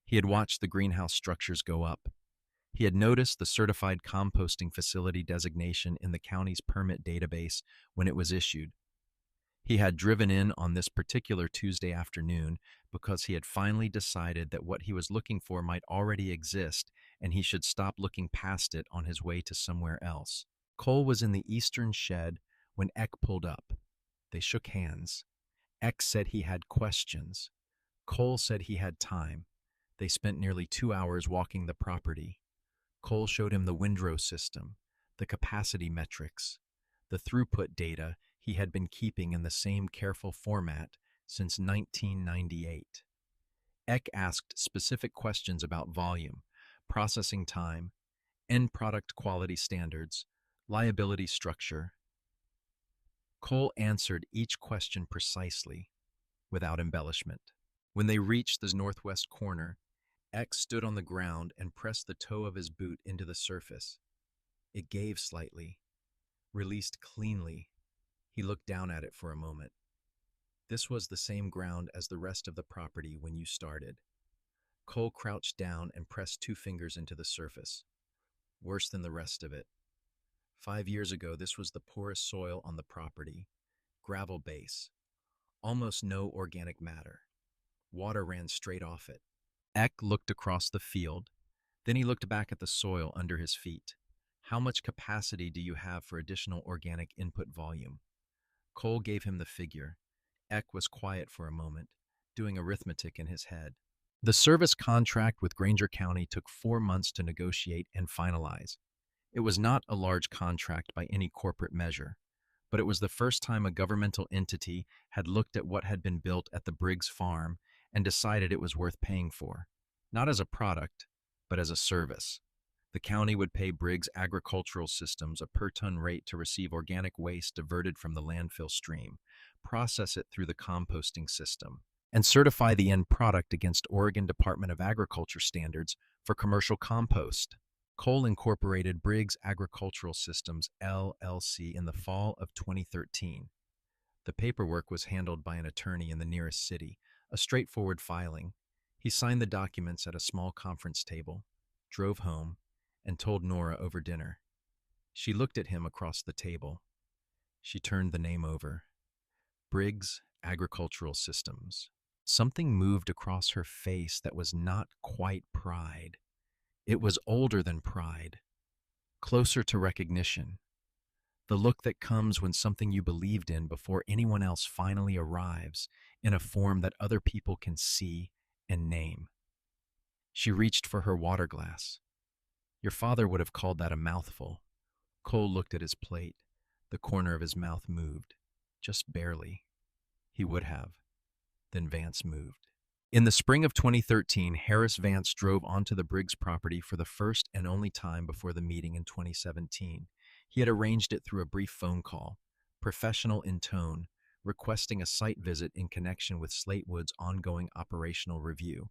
He had watched the greenhouse structures go up. He had noticed the certified composting facility designation in the county's permit database when it was issued. He had driven in on this particular Tuesday afternoon because he had finally decided that what he was looking for might already exist and he should stop looking past it on his way to somewhere else. Cole was in the eastern shed when Eck pulled up. They shook hands. Eck said he had questions. Cole said he had time. They spent nearly 2 hours walking the property. Cole showed him the windrow system, the capacity metrics, the throughput data he had been keeping in the same careful format since 1998. Eck asked specific questions about volume, processing time, end product quality standards, liability structure. Cole answered each question precisely, without embellishment. When they reached the northwest corner, Eck stood on the ground and pressed the toe of his boot into the surface. It gave slightly, released cleanly. He looked down at it for a moment. This was the same ground as the rest of the property when you started. Cole crouched down and pressed 2 fingers into the surface. Worse than the rest of it. 5 years ago, this was the poorest soil on the property. Gravel base. Almost no organic matter. Water ran straight off it. Eck looked across the field. Then he looked back at the soil under his feet. How much capacity do you have for additional organic input volume? Cole gave him the figure. Eck was quiet for a moment. doing arithmetic in his head. The service contract with Granger County took 4 months to negotiate and finalize. It was not a large contract by any corporate measure, but it was the first time a governmental entity had looked at what had been built at the Briggs farm and decided it was worth paying for, not as a product, but as a service. The county would pay Briggs Agricultural Systems a per-ton rate to receive organic waste diverted from the landfill stream, process it through the composting system, and certify the end product against Oregon Department of Agriculture standards for commercial compost. Cole incorporated Briggs Agricultural Systems, LLC, in the fall of 2013. The paperwork was handled by an attorney in the nearest city, a straightforward filing. He signed the documents at a small conference table, drove home, and told Nora over dinner. She looked at him across the table. She turned the name over. Briggs Agricultural Systems. Something moved across her face that was not quite pride. It was older than pride, closer to recognition. The look that comes when something you believed in before anyone else finally arrives in a form that other people can see and name. She reached for her water glass. Your father would have called that a mouthful. Cole looked at his plate. The corner of his mouth moved, just barely. He would have. Then Vance moved. In the spring of 2013, Harris Vance drove onto the Briggs property for the first and only time before the meeting in 2017. He had arranged it through a brief phone call, professional in tone, requesting a site visit in connection with Slatewood's ongoing operational review.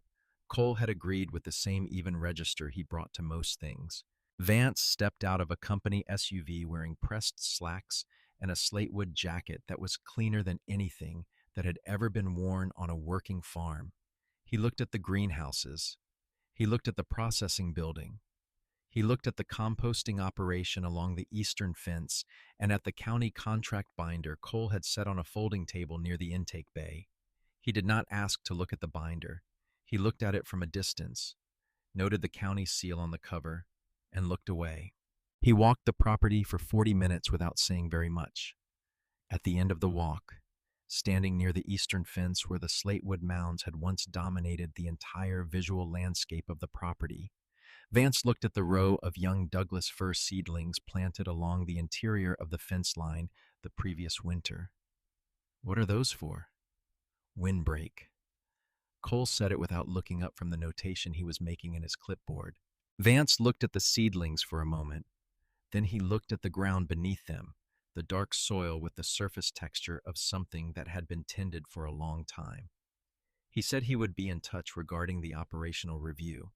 Cole had agreed with the same even register he brought to most things. Vance stepped out of a company SUV wearing pressed slacks and a Slatewood jacket that was cleaner than anything that had ever been worn on a working farm. He looked at the greenhouses. He looked at the processing building. He looked at the composting operation along the eastern fence and at the county contract binder Cole had set on a folding table near the intake bay. He did not ask to look at the binder. He looked at it from a distance, noted the county seal on the cover, and looked away. He walked the property for 40 minutes without saying very much. At the end of the walk, standing near the eastern fence where the Slatewood mounds had once dominated the entire visual landscape of the property, Vance looked at the row of young Douglas fir seedlings planted along the interior of the fence line the previous winter. What are those for? Windbreak. Cole said it without looking up from the notation he was making in his clipboard. Vance looked at the seedlings for a moment. Then he looked at the ground beneath them, the dark soil with the surface texture of something that had been tended for a long time. He said he would be in touch regarding the operational review.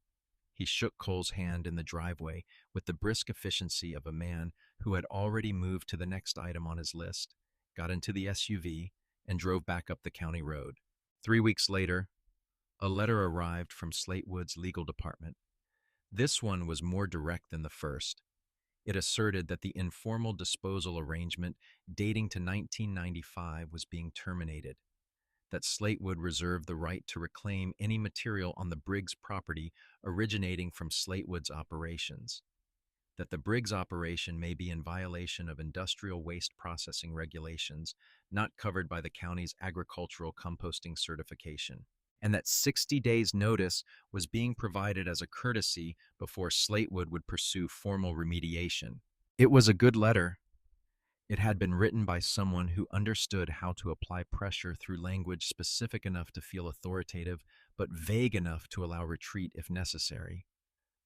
He shook Cole's hand in the driveway with the brisk efficiency of a man who had already moved to the next item on his list, got into the SUV, and drove back up the county road. 3 weeks later, a letter arrived from Slatewood's legal department. This one was more direct than the first. It asserted that the informal disposal arrangement dating to 1995 was being terminated, that Slatewood reserved the right to reclaim any material on the Briggs property originating from Slatewood's operations, that the Briggs operation may be in violation of industrial waste processing regulations not covered by the county's agricultural composting certification, and that 60 days' notice was being provided as a courtesy before Slatewood would pursue formal remediation. It was a good letter. It had been written by someone who understood how to apply pressure through language specific enough to feel authoritative, but vague enough to allow retreat if necessary.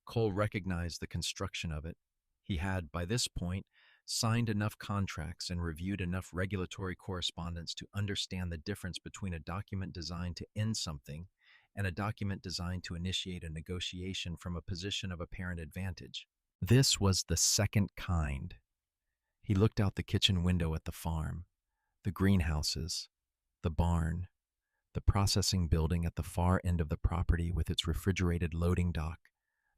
Cole recognized the construction of it. He had, by this point, signed enough contracts and reviewed enough regulatory correspondence to understand the difference between a document designed to end something and a document designed to initiate a negotiation from a position of apparent advantage. This was the second kind. He looked out the kitchen window at the farm, the greenhouses, the barn, the processing building at the far end of the property with its refrigerated loading dock,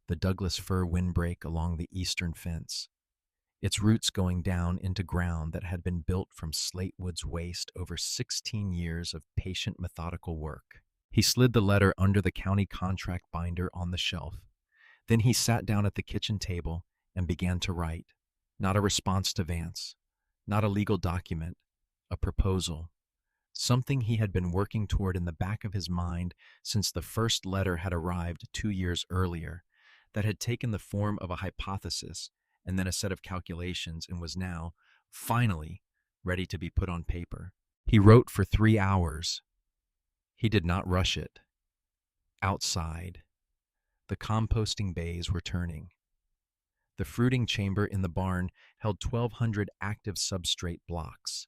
the Douglas fir windbreak along the eastern fence, its roots going down into ground that had been built from Slatewood's waste over 16 years of patient, methodical work. He slid the letter under the county contract binder on the shelf. Then he sat down at the kitchen table and began to write. Not a response to Vance, not a legal document, a proposal, something he had been working toward in the back of his mind since the first letter had arrived 2 years earlier, that had taken the form of a hypothesis and then a set of calculations and was now, finally, ready to be put on paper. He wrote for 3 hours. He did not rush it. Outside, the composting bays were turning. The fruiting chamber in the barn held 1,200 active substrate blocks.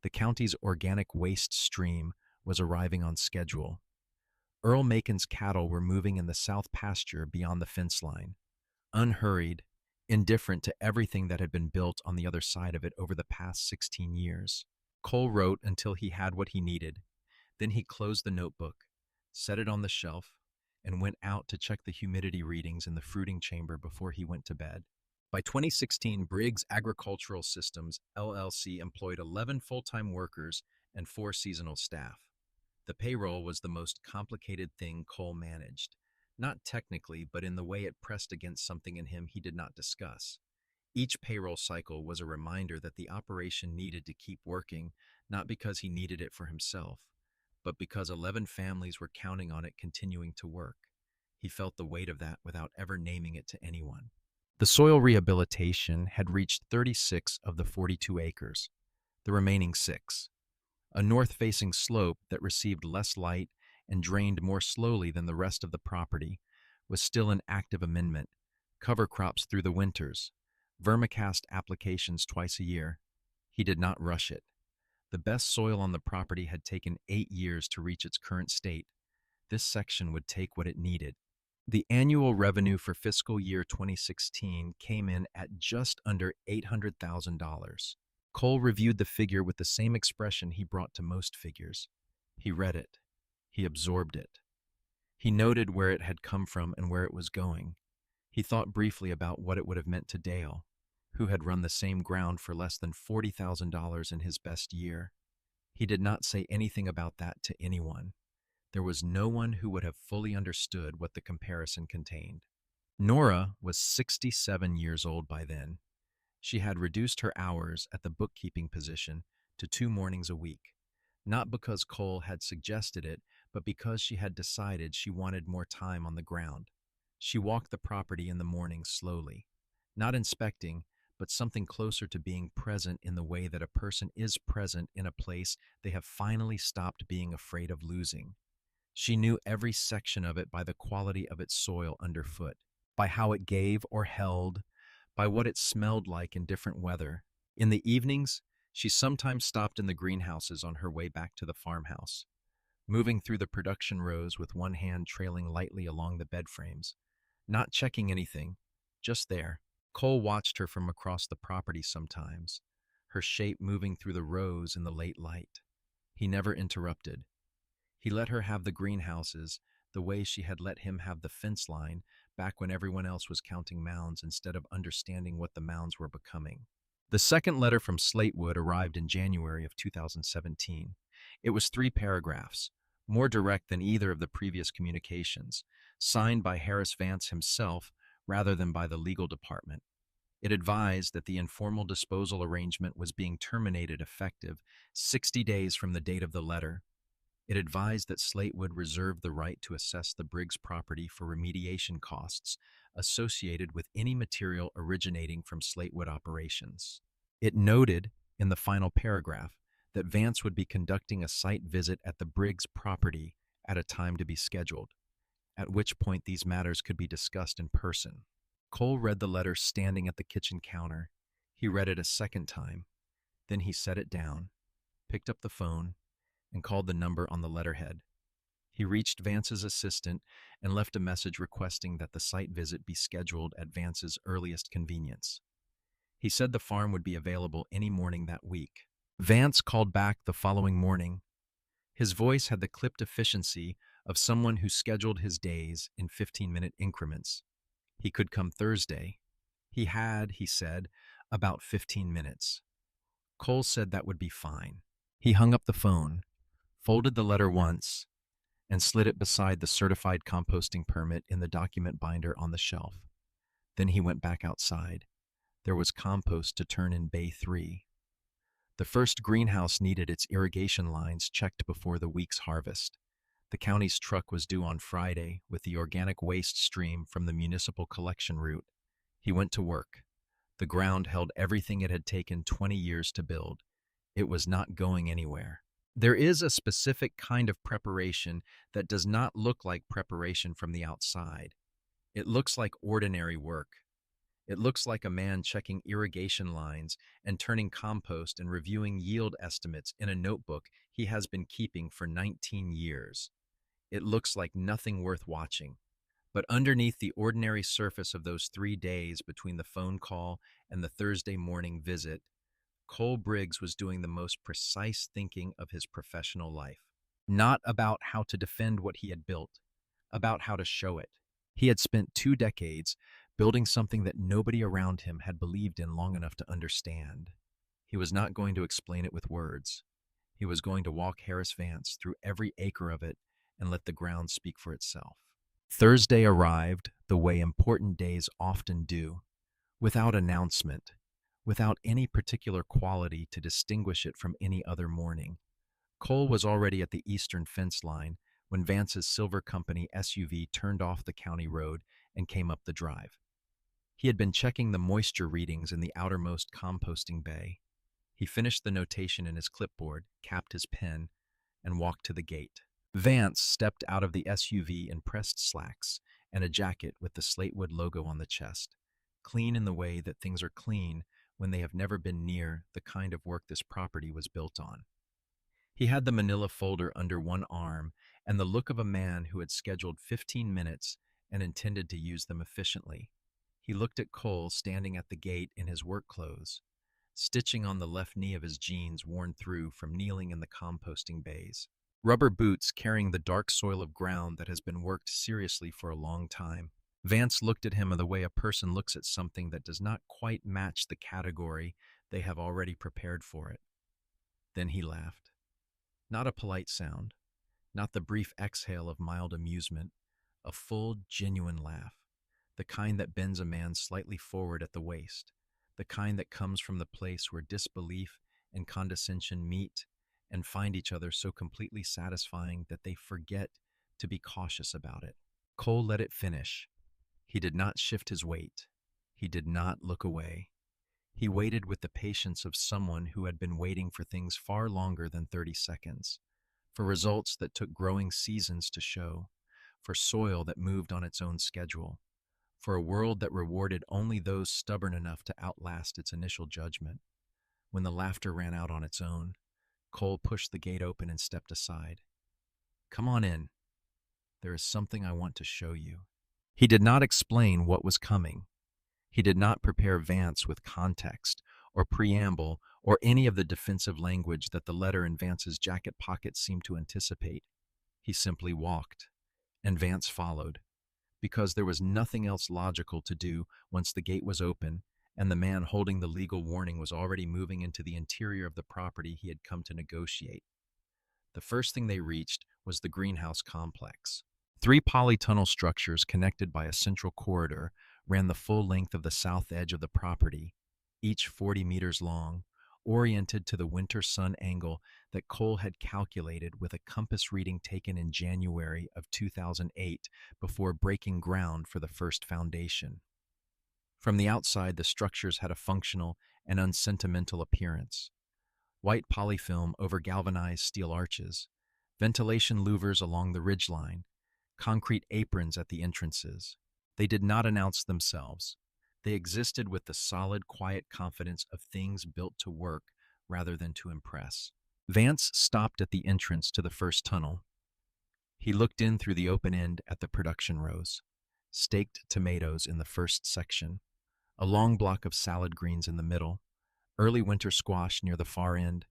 The county's organic waste stream was arriving on schedule. Earl Macon's cattle were moving in the south pasture beyond the fence line, unhurried, indifferent to everything that had been built on the other side of it over the past 16 years. Cole wrote until he had what he needed. Then he closed the notebook, set it on the shelf, and went out to check the humidity readings in the fruiting chamber before he went to bed. By 2016, Briggs Agricultural Systems, LLC employed 11 full-time workers and 4 seasonal staff. The payroll was the most complicated thing Cole managed, not technically, but in the way it pressed against something in him he did not discuss. Each payroll cycle was a reminder that the operation needed to keep working, not because he needed it for himself, but because 11 families were counting on it continuing to work. He felt the weight of that without ever naming it to anyone. The soil rehabilitation had reached 36 of the 42 acres, the remaining 6. A north-facing slope that received less light and drained more slowly than the rest of the property was still an active amendment. Cover crops through the winters, vermicast applications twice a year. He did not rush it. The best soil on the property had taken 8 years to reach its current state. This section would take what it needed. The annual revenue for fiscal year 2016 came in at just under $800,000. Cole reviewed the figure with the same expression he brought to most figures. He read it. He absorbed it. He noted where it had come from and where it was going. He thought briefly about what it would have meant to Dale, who had run the same ground for less than $40,000 in his best year. He did not say anything about that to anyone. There was no one who would have fully understood what the comparison contained. Nora was 67 years old by then. She had reduced her hours at the bookkeeping position to 2 mornings a week, not because Cole had suggested it, but because she had decided she wanted more time on the ground. She walked the property in the morning slowly, not inspecting, but something closer to being present in the way that a person is present in a place they have finally stopped being afraid of losing. She knew every section of it by the quality of its soil underfoot, by how it gave or held, by what it smelled like in different weather. In the evenings, she sometimes stopped in the greenhouses on her way back to the farmhouse, moving through the production rows with one hand trailing lightly along the bed frames, not checking anything, just there. Cole watched her from across the property sometimes, her shape moving through the rows in the late light. He never interrupted. He let her have the greenhouses the way she had let him have the fence line back when everyone else was counting mounds instead of understanding what the mounds were becoming. The second letter from Slatewood arrived in January of 2017. It was 3 paragraphs, more direct than either of the previous communications, signed by Harris Vance himself rather than by the legal department. It advised that the informal disposal arrangement was being terminated effective 60 days from the date of the letter. It advised that Slatewood reserved the right to assess the Briggs property for remediation costs associated with any material originating from Slatewood operations. It noted, in the final paragraph, that Vance would be conducting a site visit at the Briggs property at a time to be scheduled, at which point these matters could be discussed in person. Cole read the letter standing at the kitchen counter. He read it a second time. Then he set it down, picked up the phone, and called the number on the letterhead. He reached Vance's assistant and left a message requesting that the site visit be scheduled at Vance's earliest convenience. He said the farm would be available any morning that week. Vance called back the following morning. His voice had the clipped efficiency of someone who scheduled his days in 15-minute increments. He could come Thursday. He had, he said, about 15 minutes. Cole said that would be fine. He hung up the phone, folded the letter once, and slid it beside the certified composting permit in the document binder on the shelf. Then he went back outside. There was compost to turn in Bay 3. The first greenhouse needed its irrigation lines checked before the week's harvest. The county's truck was due on Friday with the organic waste stream from the municipal collection route. He went to work. The ground held everything it had taken 20 years to build. It was not going anywhere. There is a specific kind of preparation that does not look like preparation from the outside. It looks like ordinary work. It looks like a man checking irrigation lines and turning compost and reviewing yield estimates in a notebook he has been keeping for 19 years. It looks like nothing worth watching. But underneath the ordinary surface of those 3 days between the phone call and the Thursday morning visit, Cole Briggs was doing the most precise thinking of his professional life. Not about how to defend what he had built, about how to show it. He had spent 2 decades building something that nobody around him had believed in long enough to understand. He was not going to explain it with words. He was going to walk Harris Vance through every acre of it and let the ground speak for itself. Thursday arrived the way important days often do, without announcement, without any particular quality to distinguish it from any other morning. Cole was already at the eastern fence line when Vance's Silver Company SUV turned off the county road and came up the drive. He had been checking the moisture readings in the outermost composting bay. He finished the notation in his clipboard, capped his pen, and walked to the gate. Vance stepped out of the SUV in pressed slacks and a jacket with the Slatewood logo on the chest, clean in the way that things are clean when they have never been near the kind of work this property was built on. He had the manila folder under one arm and the look of a man who had scheduled 15 minutes and intended to use them efficiently. He looked at Cole standing at the gate in his work clothes, stitching on the left knee of his jeans worn through from kneeling in the composting bays. Rubber boots carrying the dark soil of ground that has been worked seriously for a long time. Vance looked at him the way a person looks at something that does not quite match the category they have already prepared for it. Then he laughed. Not a polite sound, not the brief exhale of mild amusement, a full, genuine laugh, the kind that bends a man slightly forward at the waist, the kind that comes from the place where disbelief and condescension meet and find each other so completely satisfying that they forget to be cautious about it. Cole let it finish. He did not shift his weight. He did not look away. He waited with the patience of someone who had been waiting for things far longer than 30 seconds, for results that took growing seasons to show, for soil that moved on its own schedule, for a world that rewarded only those stubborn enough to outlast its initial judgment. When the laughter ran out on its own, Cole pushed the gate open and stepped aside. "Come on in. There is something I want to show you." He did not explain what was coming. He did not prepare Vance with context or preamble or any of the defensive language that the letter in Vance's jacket pocket seemed to anticipate. He simply walked, and Vance followed, because there was nothing else logical to do once the gate was open and the man holding the legal warning was already moving into the interior of the property he had come to negotiate. The first thing they reached was the greenhouse complex. 3 polytunnel structures connected by a central corridor ran the full length of the south edge of the property, each 40 meters long, oriented to the winter sun angle that Cole had calculated with a compass reading taken in January of 2008 before breaking ground for the first foundation. From the outside, the structures had a functional and unsentimental appearance. White polyfilm over galvanized steel arches, ventilation louvers along the ridgeline, concrete aprons at the entrances. They did not announce themselves. They existed with the solid, quiet confidence of things built to work rather than to impress. Vance stopped at the entrance to the first tunnel. He looked in through the open end at the production rows. Staked tomatoes in the first section, a long block of salad greens in the middle, early winter squash near the far end,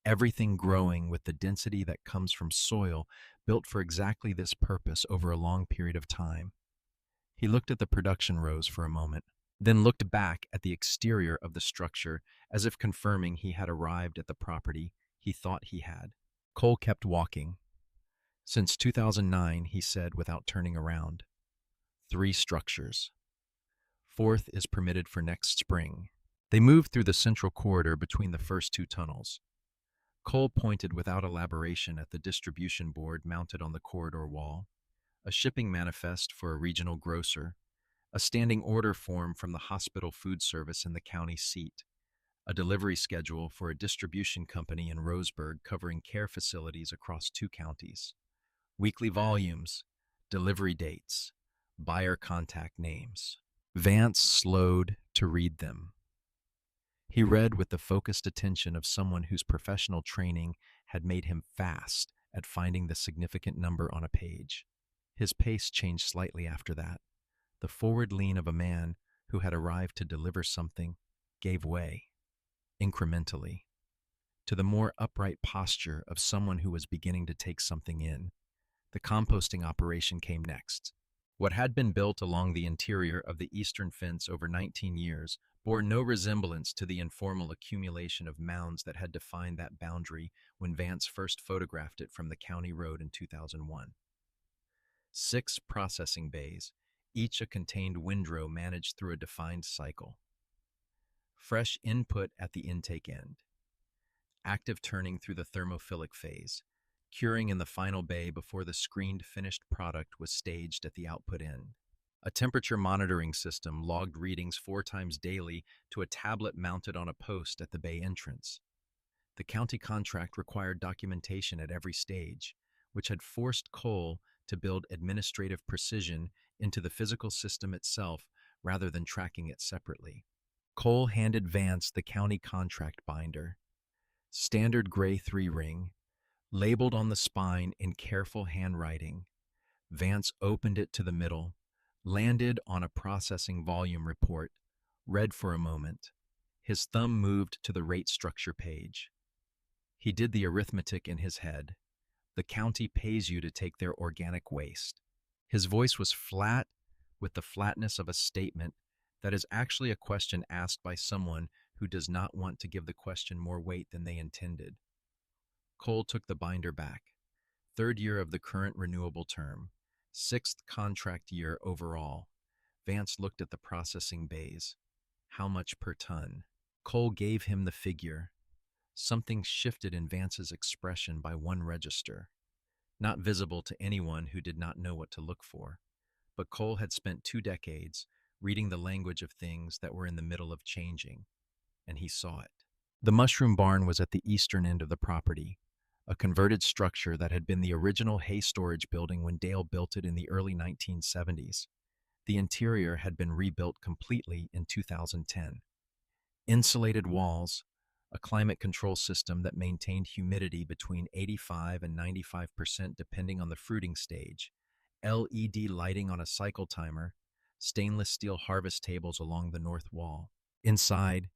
everything growing with the density that comes from soil built for exactly this purpose over a long period of time. He looked at the production rows for a moment, then looked back at the exterior of the structure as if confirming he had arrived at the property he thought he had. Cole kept walking. "Since 2009, he said without turning around. 3 structures. 4th is permitted for next spring." They moved through the central corridor between the first two tunnels. Cole pointed without elaboration at the distribution board mounted on the corridor wall, a shipping manifest for a regional grocer, a standing order form from the hospital food service in the county seat, a delivery schedule for a distribution company in Roseburg covering care facilities across two counties, weekly volumes, delivery dates, buyer contact names. Vance slowed to read them. He read with the focused attention of someone whose professional training had made him fast at finding the significant number on a page. His pace changed slightly after that. The forward lean of a man who had arrived to deliver something gave way, incrementally, to the more upright posture of someone who was beginning to take something in. The composting operation came next. What had been built along the interior of the eastern fence over 19 years bore no resemblance to the informal accumulation of mounds that had defined that boundary when Vance first photographed it from the county road in 2001. 6 processing bays, each a contained windrow managed through a defined cycle. Fresh input at the intake end. Active turning through the thermophilic phase, curing in the final bay before the screened finished product was staged at the output end. A temperature monitoring system logged readings 4 times daily to a tablet mounted on a post at the bay entrance. The county contract required documentation at every stage, which had forced Cole to build administrative precision into the physical system itself rather than tracking it separately. Cole handed Vance the county contract binder, standard gray 3-ring, labeled on the spine in careful handwriting. Vance opened it to the middle, landed on a processing volume report, read for a moment. His thumb moved to the rate structure page. He did the arithmetic in his head. The county pays you to take their organic waste. His voice was flat, with the flatness of a statement that is actually a question asked by someone who does not want to give the question more weight than they intended. Cole took the binder back. 3rd year of the current renewable term. 6th contract year overall. Vance looked at the processing bays. How much per ton? Cole gave him the figure. Something shifted in Vance's expression by 1 register. Not visible to anyone who did not know what to look for. But Cole had spent 2 decades reading the language of things that were in the middle of changing, and he saw it. The mushroom barn was at the eastern end of the property, a converted structure that had been the original hay storage building when Dale built it in the early 1970s. The interior had been rebuilt completely in 2010. Insulated walls, a climate control system that maintained humidity between 85 and 95% depending on the fruiting stage, LED lighting on a cycle timer, stainless steel harvest tables along the north wall. Inside,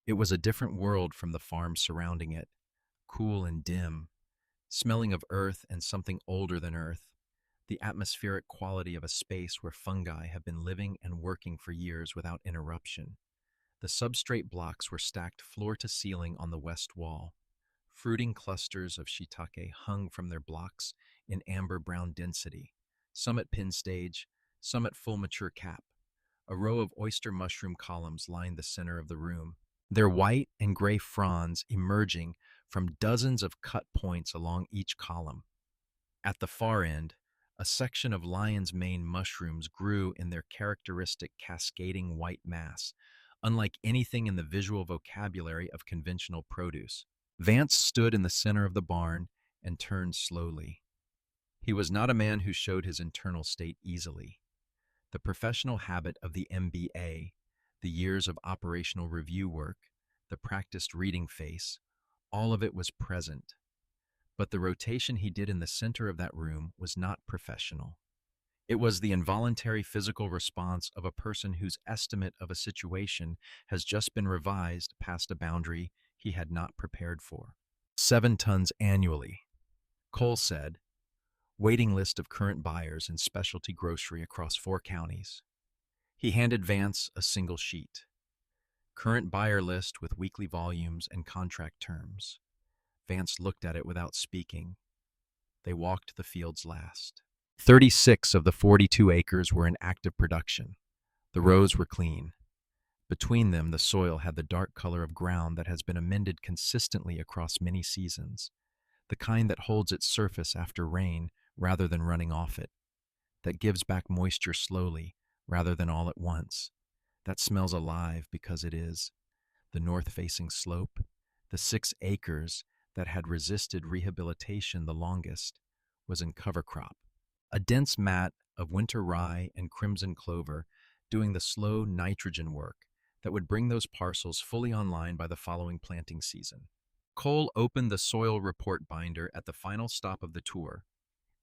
it was a different world from the farm surrounding it, cool and dim, smelling of earth and something older than earth, the atmospheric quality of a space where fungi have been living and working for years without interruption. The substrate blocks were stacked floor to ceiling on the west wall. Fruiting clusters of shiitake hung from their blocks in amber-brown density, some at pin stage, some at full mature cap. A row of oyster mushroom columns lined the center of the room, their white and gray fronds emerging from dozens of cut points along each column. At the far end, a section of lion's mane mushrooms grew in their characteristic cascading white mass, unlike anything in the visual vocabulary of conventional produce. Vance stood in the center of the barn and turned slowly. He was not a man who showed his internal state easily. The professional habit of the MBA, the years of operational review work, the practiced reading face, all of it was present. But the rotation he did in the center of that room was not professional. It was the involuntary physical response of a person whose estimate of a situation has just been revised past a boundary he had not prepared for. 7 tons annually, Cole said, waiting list of current buyers in specialty grocery across 4 counties. He handed Vance a single sheet. Current buyer list with weekly volumes and contract terms. Vance looked at it without speaking. They walked the fields last. 36 of the 42 acres were in active production. The rows were clean. Between them, the soil had the dark color of ground that has been amended consistently across many seasons, the kind that holds its surface after rain rather than running off it, that gives back moisture slowly rather than all at once, that smells alive because it is. The north-facing slope, the 6 acres that had resisted rehabilitation the longest, was in cover crop. A dense mat of winter rye and crimson clover doing the slow nitrogen work that would bring those parcels fully online by the following planting season. Cole opened the soil report binder at the final stop of the tour,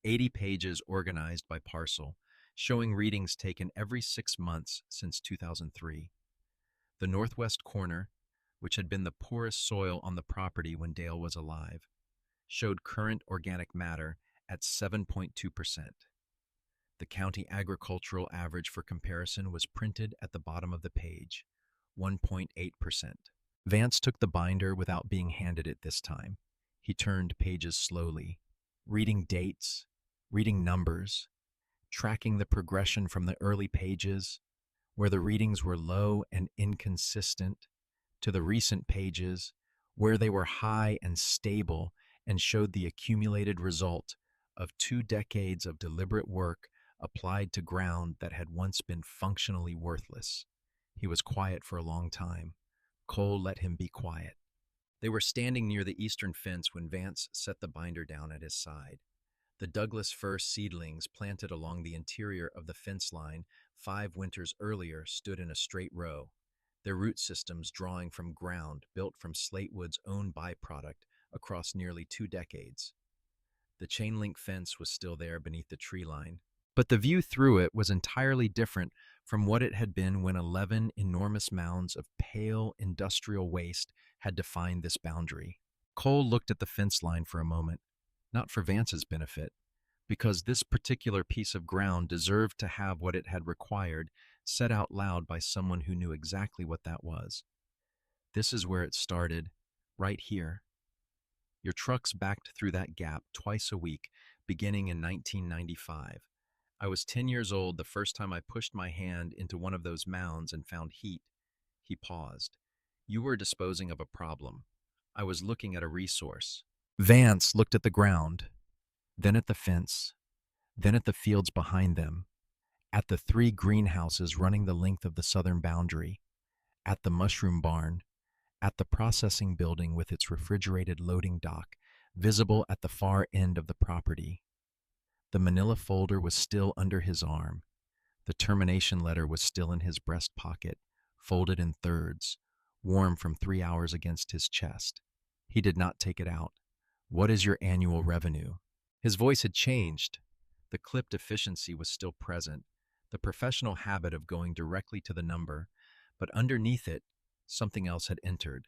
80 pages organized by parcel, showing readings taken every 6 months since 2003. The northwest corner, which had been the poorest soil on the property when Dale was alive, showed current organic matter at 7.2%. The county agricultural average for comparison was printed at the bottom of the page, 1.8%. Vance took the binder without being handed it this time. He turned pages slowly, reading dates, reading numbers, tracking the progression from the early pages, where the readings were low and inconsistent, to the recent pages, where they were high and stable and showed the accumulated result of 2 decades of deliberate work applied to ground that had once been functionally worthless. He was quiet for a long time. Cole let him be quiet. They were standing near the eastern fence when Vance set the binder down at his side. The Douglas fir seedlings planted along the interior of the fence line 5 winters earlier stood in a straight row, their root systems drawing from ground built from Slatewood's own byproduct across nearly 2 decades. The chain-link fence was still there beneath the tree line, but the view through it was entirely different from what it had been when 11 enormous mounds of pale industrial waste had defined this boundary. Cole looked at the fence line for a moment, not for Vance's benefit, because this particular piece of ground deserved to have what it had required said out loud by someone who knew exactly what that was. This is where it started, right here. Your trucks backed through that gap twice a week, beginning in 1995. I was 10 years old the first time I pushed my hand into one of those mounds and found heat. He paused. You were disposing of a problem. I was looking at a resource. Vance looked at the ground, then at the fence, then at the fields behind them, at the 3 greenhouses running the length of the southern boundary, at the mushroom barn, at the processing building with its refrigerated loading dock, visible at the far end of the property. The manila folder was still under his arm. The termination letter was still in his breast pocket, folded in thirds, warm from 3 hours against his chest. He did not take it out. What is your annual revenue? His voice had changed. The clipped efficiency was still present, the professional habit of going directly to the number, but underneath it, something else had entered,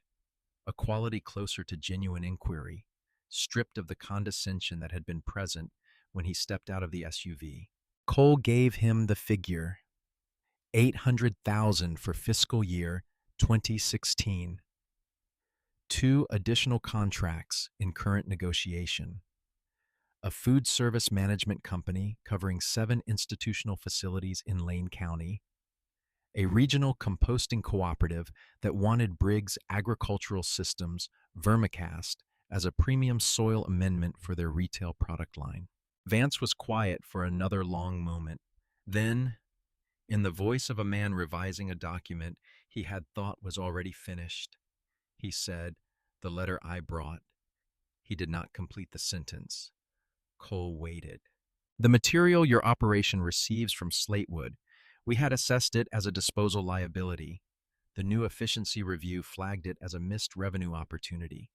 a quality closer to genuine inquiry, stripped of the condescension that had been present when he stepped out of the SUV. Cole gave him the figure, $800,000 for fiscal year 2016. 2 additional contracts in current negotiation. A food service management company covering 7 institutional facilities in Lane County, a regional composting cooperative that wanted Briggs Agricultural Systems vermicast as a premium soil amendment for their retail product line. Vance was quiet for another long moment. Then, in the voice of a man revising a document he had thought was already finished, he said, "The letter I brought." He did not complete the sentence. Cole waited. "The material your operation receives from Slatewood, we had assessed it as a disposal liability. The new efficiency review flagged it as a missed revenue opportunity."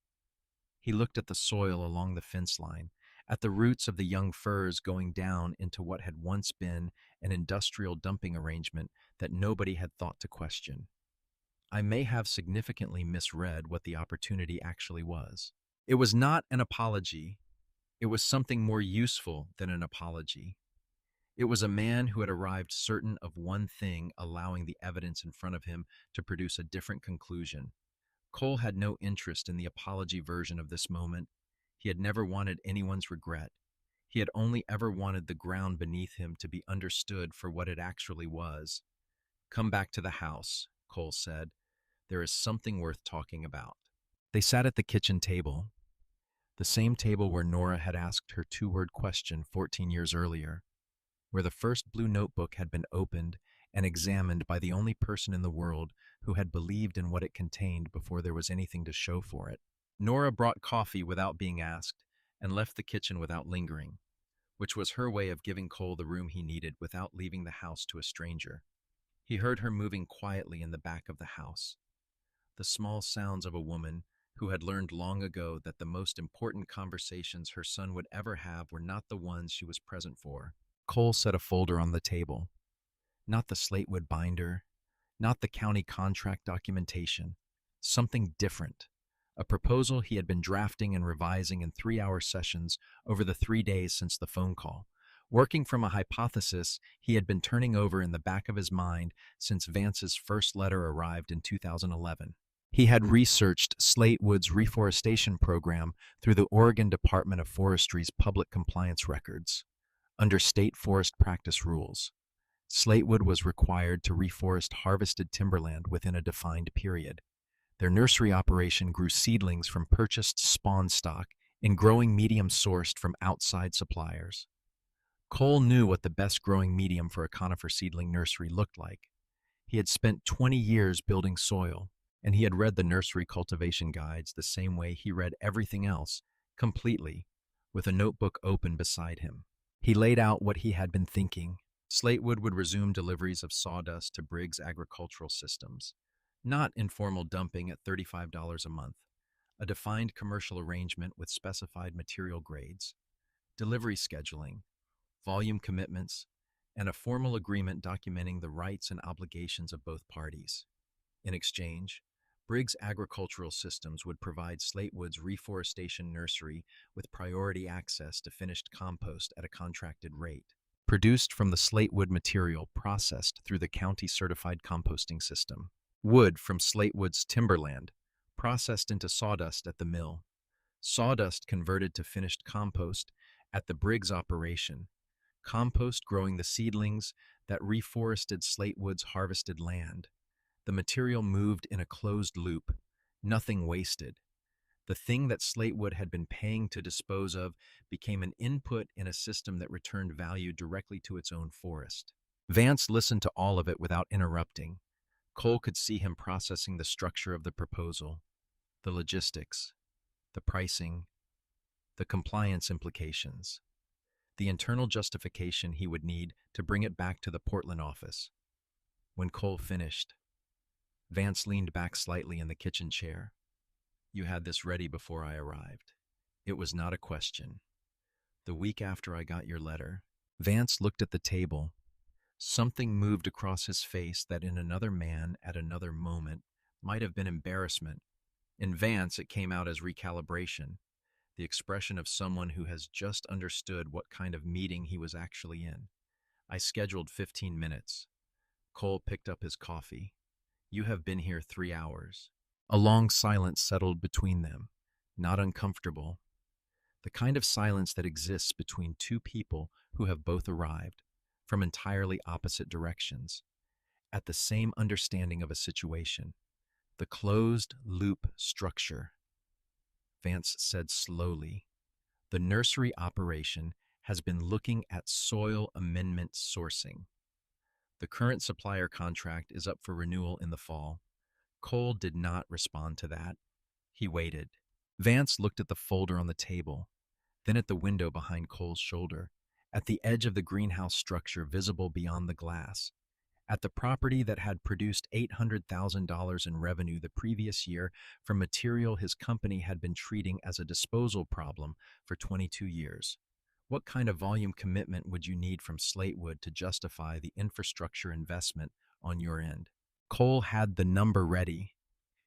He looked at the soil along the fence line, at the roots of the young firs going down into what had once been an industrial dumping arrangement that nobody had thought to question. I may have significantly misread what the opportunity actually was. It was not an apology. It was something more useful than an apology. It was a man who had arrived certain of one thing, allowing the evidence in front of him to produce a different conclusion. Cole had no interest in the apology version of this moment. He had never wanted anyone's regret. He had only ever wanted the ground beneath him to be understood for what it actually was. "Come back to the house," Cole said. "There is something worth talking about." They sat at the kitchen table, the same table where Nora had asked her two-word question 14 years earlier, where the first blue notebook had been opened and examined by the only person in the world who had believed in what it contained before there was anything to show for it. Nora brought coffee without being asked and left the kitchen without lingering, which was her way of giving Cole the room he needed without leaving the house to a stranger. He heard her moving quietly in the back of the house, the small sounds of a woman who had learned long ago that the most important conversations her son would ever have were not the ones she was present for. Cole set a folder on the table. Not the slatewood binder, not the county contract documentation. Something different. A proposal he had been drafting and revising in 3-hour sessions over the 3 days since the phone call. Working from a hypothesis he had been turning over in the back of his mind since Vance's first letter arrived in 2011. He had researched Slatewood's reforestation program through the Oregon Department of Forestry's public compliance records. Under state forest practice rules, Slatewood was required to reforest harvested timberland within a defined period. Their nursery operation grew seedlings from purchased spawn stock in growing medium sourced from outside suppliers. Cole knew what the best growing medium for a conifer seedling nursery looked like. He had spent 20 years building soil, and he had read the nursery cultivation guides the same way he read everything else, completely, with a notebook open beside him. He laid out what he had been thinking. Slatewood would resume deliveries of sawdust to Briggs Agricultural Systems, not informal dumping at $35 a month, a defined commercial arrangement with specified material grades, delivery scheduling, volume commitments, and a formal agreement documenting the rights and obligations of both parties. In exchange, Briggs Agricultural Systems would provide Slatewood's reforestation nursery with priority access to finished compost at a contracted rate, produced from the Slatewood material processed through the county-certified composting system. Wood from Slatewood's timberland, processed into sawdust at the mill. Sawdust converted to finished compost at the Briggs operation. Compost growing the seedlings that reforested Slatewood's harvested land. The material moved in a closed loop, nothing wasted. The thing that Slatewood had been paying to dispose of became an input in a system that returned value directly to its own forest. Vance listened to all of it without interrupting. Cole could see him processing the structure of the proposal, the logistics, the pricing, the compliance implications, the internal justification he would need to bring it back to the Portland office. When Cole finished, Vance leaned back slightly in the kitchen chair. "You had this ready before I arrived." It was not a question. "The week after I got your letter." Vance looked at the table. Something moved across his face that in another man at another moment might have been embarrassment. In Vance, it came out as recalibration, the expression of someone who has just understood what kind of meeting he was actually in. "I scheduled 15 minutes. Cole picked up his coffee. "You have been here 3 hours. A long silence settled between them, not uncomfortable. The kind of silence that exists between two people who have both arrived, from entirely opposite directions, at the same understanding of a situation. The closed-loop structure. Vance said slowly, "The nursery operation has been looking at soil amendment sourcing. The current supplier contract is up for renewal in the fall." Cole did not respond to that. He waited. Vance looked at the folder on the table, then at the window behind Cole's shoulder, at the edge of the greenhouse structure visible beyond the glass, at the property that had produced $800,000 in revenue the previous year from material his company had been treating as a disposal problem for 22 years. What kind of volume commitment would you need from Slatewood to justify the infrastructure investment on your end? Cole had the number ready.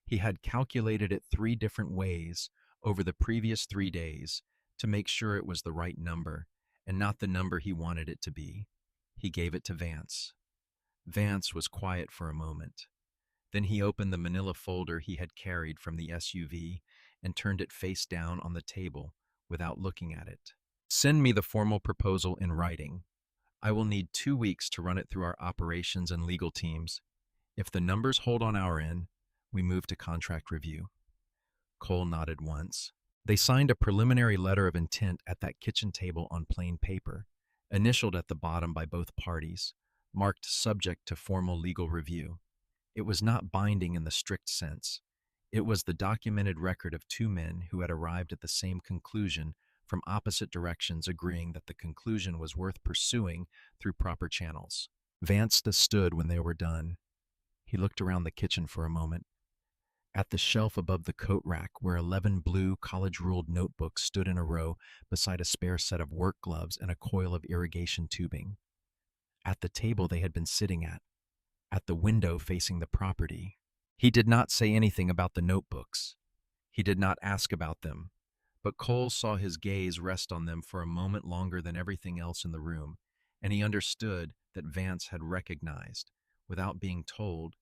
He had calculated it 3 different ways over the previous 3 days to make sure it was the right number and not the number he wanted it to be. He gave it to Vance. Vance was quiet for a moment. Then he opened the manila folder he had carried from the SUV and turned it face down on the table without looking at it. "Send me the formal proposal in writing. I will need 2 weeks to run it through our operations and legal teams. If the numbers hold on our end, we move to contract review. Cole nodded once. They signed a preliminary letter of intent at that kitchen table on plain paper, initialed at the bottom by both parties, marked subject to formal legal review. It was not binding in the strict sense. It was the documented record of two men who had arrived at the same conclusion from opposite directions, agreeing that the conclusion was worth pursuing through proper channels. Vance stood when they were done. He looked around the kitchen for a moment. At the shelf above the coat rack, where 11 blue college-ruled notebooks stood in a row beside a spare set of work gloves and a coil of irrigation tubing. At the table they had been sitting at the window facing the property. He did not say anything about the notebooks. He did not ask about them, but Cole saw his gaze rest on them for a moment longer than everything else in the room, and he understood that Vance had recognized, without being told,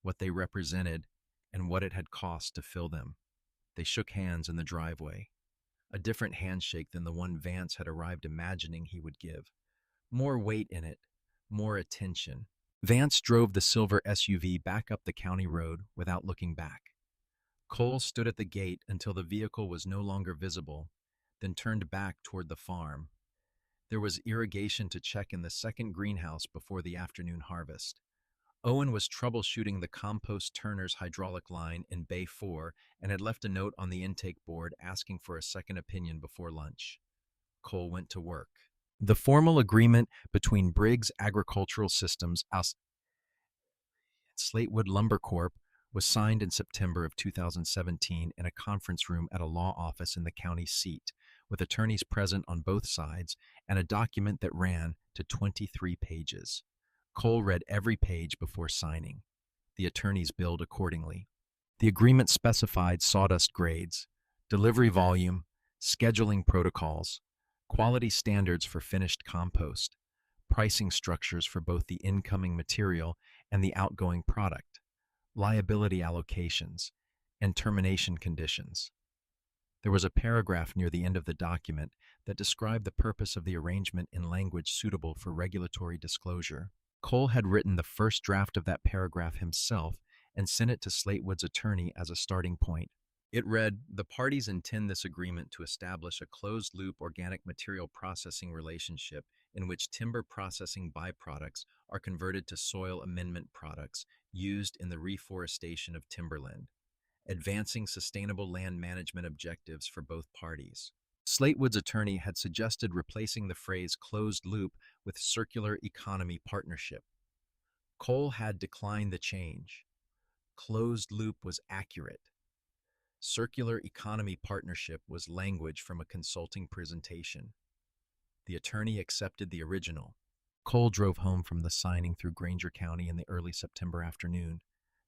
what they represented and what it had cost to fill them. They shook hands in the driveway, a different handshake than the one Vance had arrived imagining he would give. More weight in it, more attention. Vance drove the silver SUV back up the county road without looking back. Cole stood at the gate until the vehicle was no longer visible, then turned back toward the farm. There was irrigation to check in the second greenhouse before the afternoon harvest. Owen was troubleshooting the compost turner's hydraulic line in Bay 4 and had left a note on the intake board asking for a second opinion before lunch. Cole went to work. The formal agreement between Briggs Agricultural Systems and Slatewood Lumber Corp. Was signed in September of 2017 in a conference room at a law office in the county seat, with attorneys present on both sides and a document that ran to 23 pages. Cole read every page before signing. The attorneys billed accordingly. The agreement specified sawdust grades, delivery volume, scheduling protocols, quality standards for finished compost, pricing structures for both the incoming material and the outgoing product, liability allocations, and termination conditions. There was a paragraph near the end of the document that described the purpose of the arrangement in language suitable for regulatory disclosure. Cole had written the first draft of that paragraph himself and sent it to Slatewood's attorney as a starting point. It read, "The parties intend this agreement to establish a closed-loop organic material processing relationship in which timber processing byproducts are converted to soil amendment products used in the reforestation of timberland, advancing sustainable land management objectives for both parties." Slatewood's attorney had suggested replacing the phrase closed loop with circular economy partnership. Cole had declined the change. Closed loop was accurate. Circular economy partnership was language from a consulting presentation. The attorney accepted the original. Cole drove home from the signing through Granger County in the early September afternoon.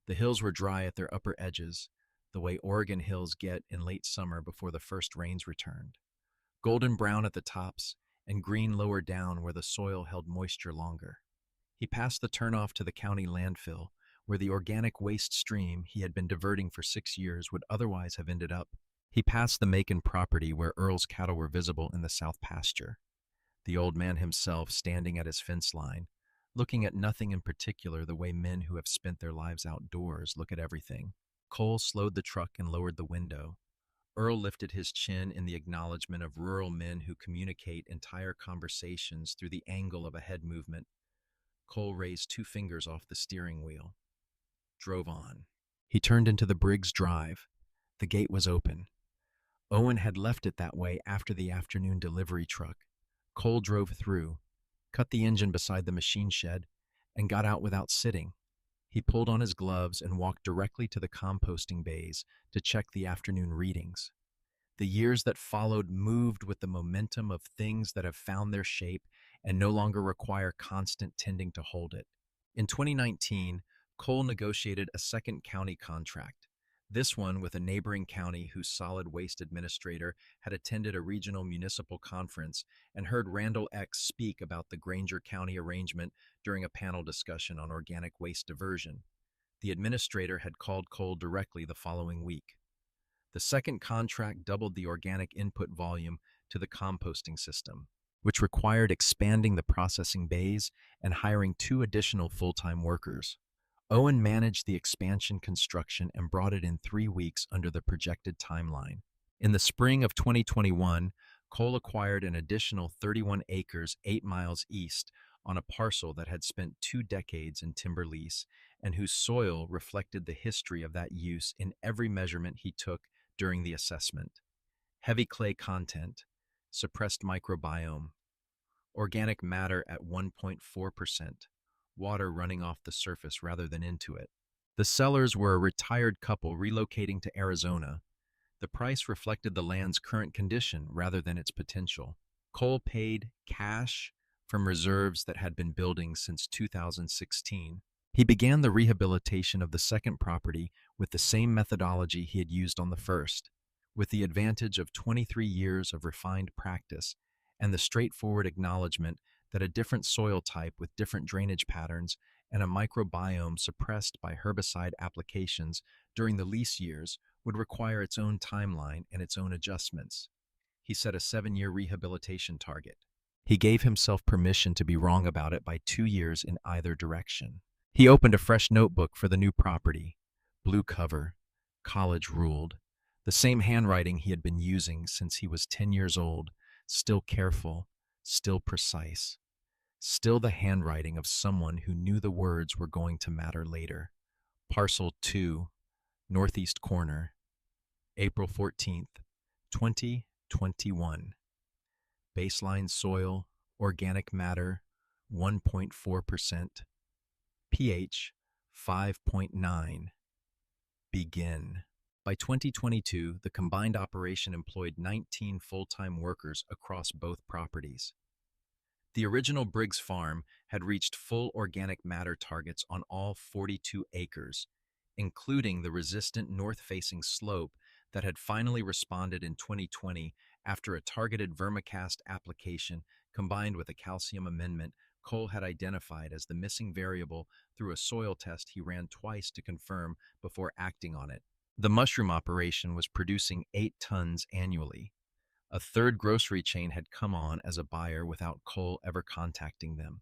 The hills were dry at their upper edges, the way Oregon hills get in late summer before the first rains returned. Golden brown at the tops and green lower down where the soil held moisture longer. He passed the turnoff to the county landfill, where the organic waste stream he had been diverting for 6 years would otherwise have ended up. He passed the Macon property where Earl's cattle were visible in the south pasture. The old man himself standing at his fence line, looking at nothing in particular the way men who have spent their lives outdoors look at everything. Cole slowed the truck and lowered the window. Earl lifted his chin in the acknowledgement of rural men who communicate entire conversations through the angle of a head movement. Cole raised 2 fingers off the steering wheel. Drove on. He turned into the Briggs Drive. The gate was open. Owen had left it that way after the afternoon delivery truck. Cole drove through, cut the engine beside the machine shed, and got out without sitting. He pulled on his gloves and walked directly to the composting bays to check the afternoon readings. The years that followed moved with the momentum of things that have found their shape and no longer require constant tending to hold it. In 2019, Cole negotiated a second county contract, this one with a neighboring county whose solid waste administrator had attended a regional municipal conference and heard Randall X speak about the Granger County arrangement during a panel discussion on organic waste diversion. The administrator had called Cole directly the following week. The second contract doubled the organic input volume to the composting system, which required expanding the processing bays and hiring 2 additional full-time workers. Owen managed the expansion construction and brought it in 3 weeks under the projected timeline. In the spring of 2021, Cole acquired an additional 31 acres 8 miles east on a parcel that had spent 2 decades in timber lease and whose soil reflected the history of that use in every measurement he took during the assessment. Heavy clay content, suppressed microbiome, organic matter at 1.4%, water running off the surface rather than into it. The sellers were a retired couple relocating to Arizona. The price reflected the land's current condition rather than its potential. Cole paid cash from reserves that had been building since 2016. He began the rehabilitation of the second property with the same methodology he had used on the first, with the advantage of 23 years of refined practice and the straightforward acknowledgement that a different soil type with different drainage patterns and a microbiome suppressed by herbicide applications during the lease years would require its own timeline and its own adjustments. He set a 7-year rehabilitation target. He gave himself permission to be wrong about it by 2 years in either direction. He opened a fresh notebook for the new property. Blue cover, college ruled, the same handwriting he had been using since he was 10 years old, still careful, still precise, still the handwriting of someone who knew the words were going to matter later. Parcel 2, northeast corner, April 14th, 2021. Baseline soil, organic matter, 1.4%, pH, 5.9. Begin. By 2022, the combined operation employed 19 full-time workers across both properties. The original Briggs farm had reached full organic matter targets on all 42 acres, including the resistant north-facing slope that had finally responded in 2020 after a targeted vermicast application combined with a calcium amendment Cole had identified as the missing variable through a soil test he ran twice to confirm before acting on it. The mushroom operation was producing 8 tons annually. A third grocery chain had come on as a buyer without Cole ever contacting them.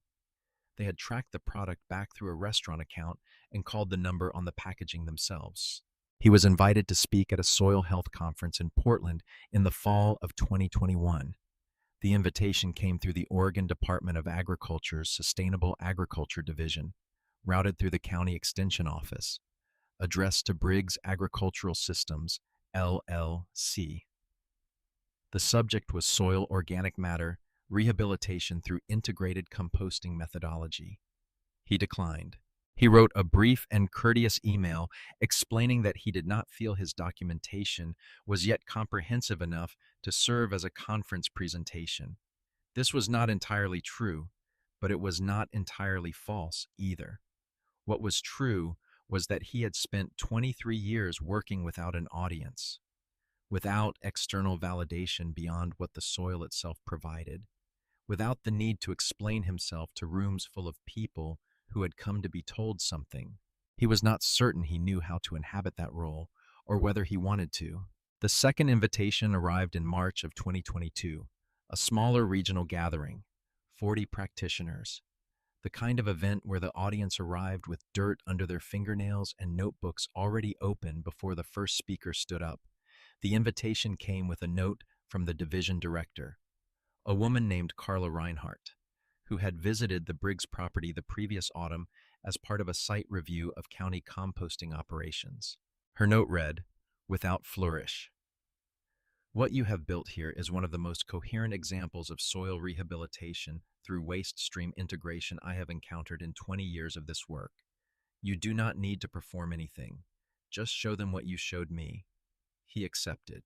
They had tracked the product back through a restaurant account and called the number on the packaging themselves. He was invited to speak at a soil health conference in Portland in the fall of 2021. The invitation came through the Oregon Department of Agriculture's Sustainable Agriculture Division, routed through the County Extension Office, addressed to Briggs Agricultural Systems, LLC. The subject was soil organic matter, rehabilitation through integrated composting methodology. He declined. He wrote a brief and courteous email explaining that he did not feel his documentation was yet comprehensive enough to serve as a conference presentation. This was not entirely true, but it was not entirely false either. What was true was that he had spent 23 years working without an audience, without external validation beyond what the soil itself provided, without the need to explain himself to rooms full of people who had come to be told something. He was not certain he knew how to inhabit that role or whether he wanted to. The second invitation arrived in March of 2022, a smaller regional gathering, 40 practitioners, the kind of event where the audience arrived with dirt under their fingernails and notebooks already open before the first speaker stood up. The invitation came with a note from the division director, a woman named Carla Reinhardt, who had visited the Briggs property the previous autumn as part of a site review of county composting operations. Her note read, "Without flourish. What you have built here is one of the most coherent examples of soil rehabilitation through waste stream integration I have encountered in 20 years of this work. You do not need to perform anything. Just show them what you showed me." He accepted.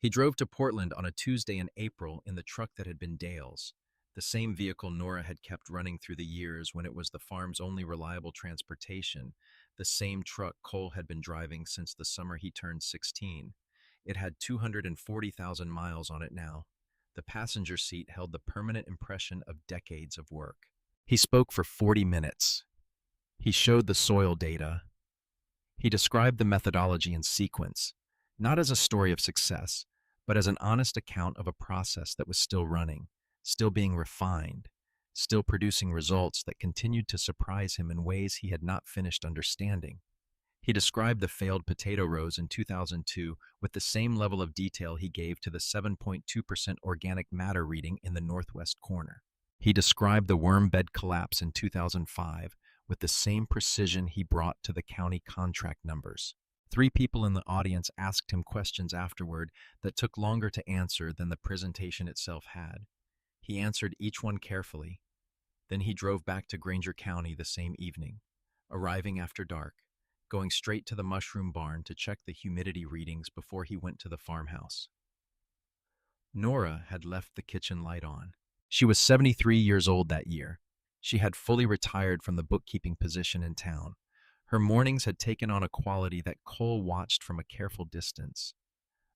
He drove to Portland on a Tuesday in April in the truck that had been Dale's, the same vehicle Nora had kept running through the years when it was the farm's only reliable transportation, the same truck Cole had been driving since the summer he turned 16. It had 240,000 miles on it now. The passenger seat held the permanent impression of decades of work. He spoke for 40 minutes. He showed the soil data. He described the methodology in sequence, not as a story of success, but as an honest account of a process that was still running, still being refined, still producing results that continued to surprise him in ways he had not finished understanding. He described the failed potato rows in 2002 with the same level of detail he gave to the 7.2% organic matter reading in the northwest corner. He described the worm bed collapse in 2005 with the same precision he brought to the county contract numbers. Three people in the audience asked him questions afterward that took longer to answer than the presentation itself had. He answered each one carefully. Then he drove back to Granger County the same evening, arriving after dark, going straight to the mushroom barn to check the humidity readings before he went to the farmhouse. Nora had left the kitchen light on. She was 73 years old that year. She had fully retired from the bookkeeping position in town. Her mornings had taken on a quality that Cole watched from a careful distance,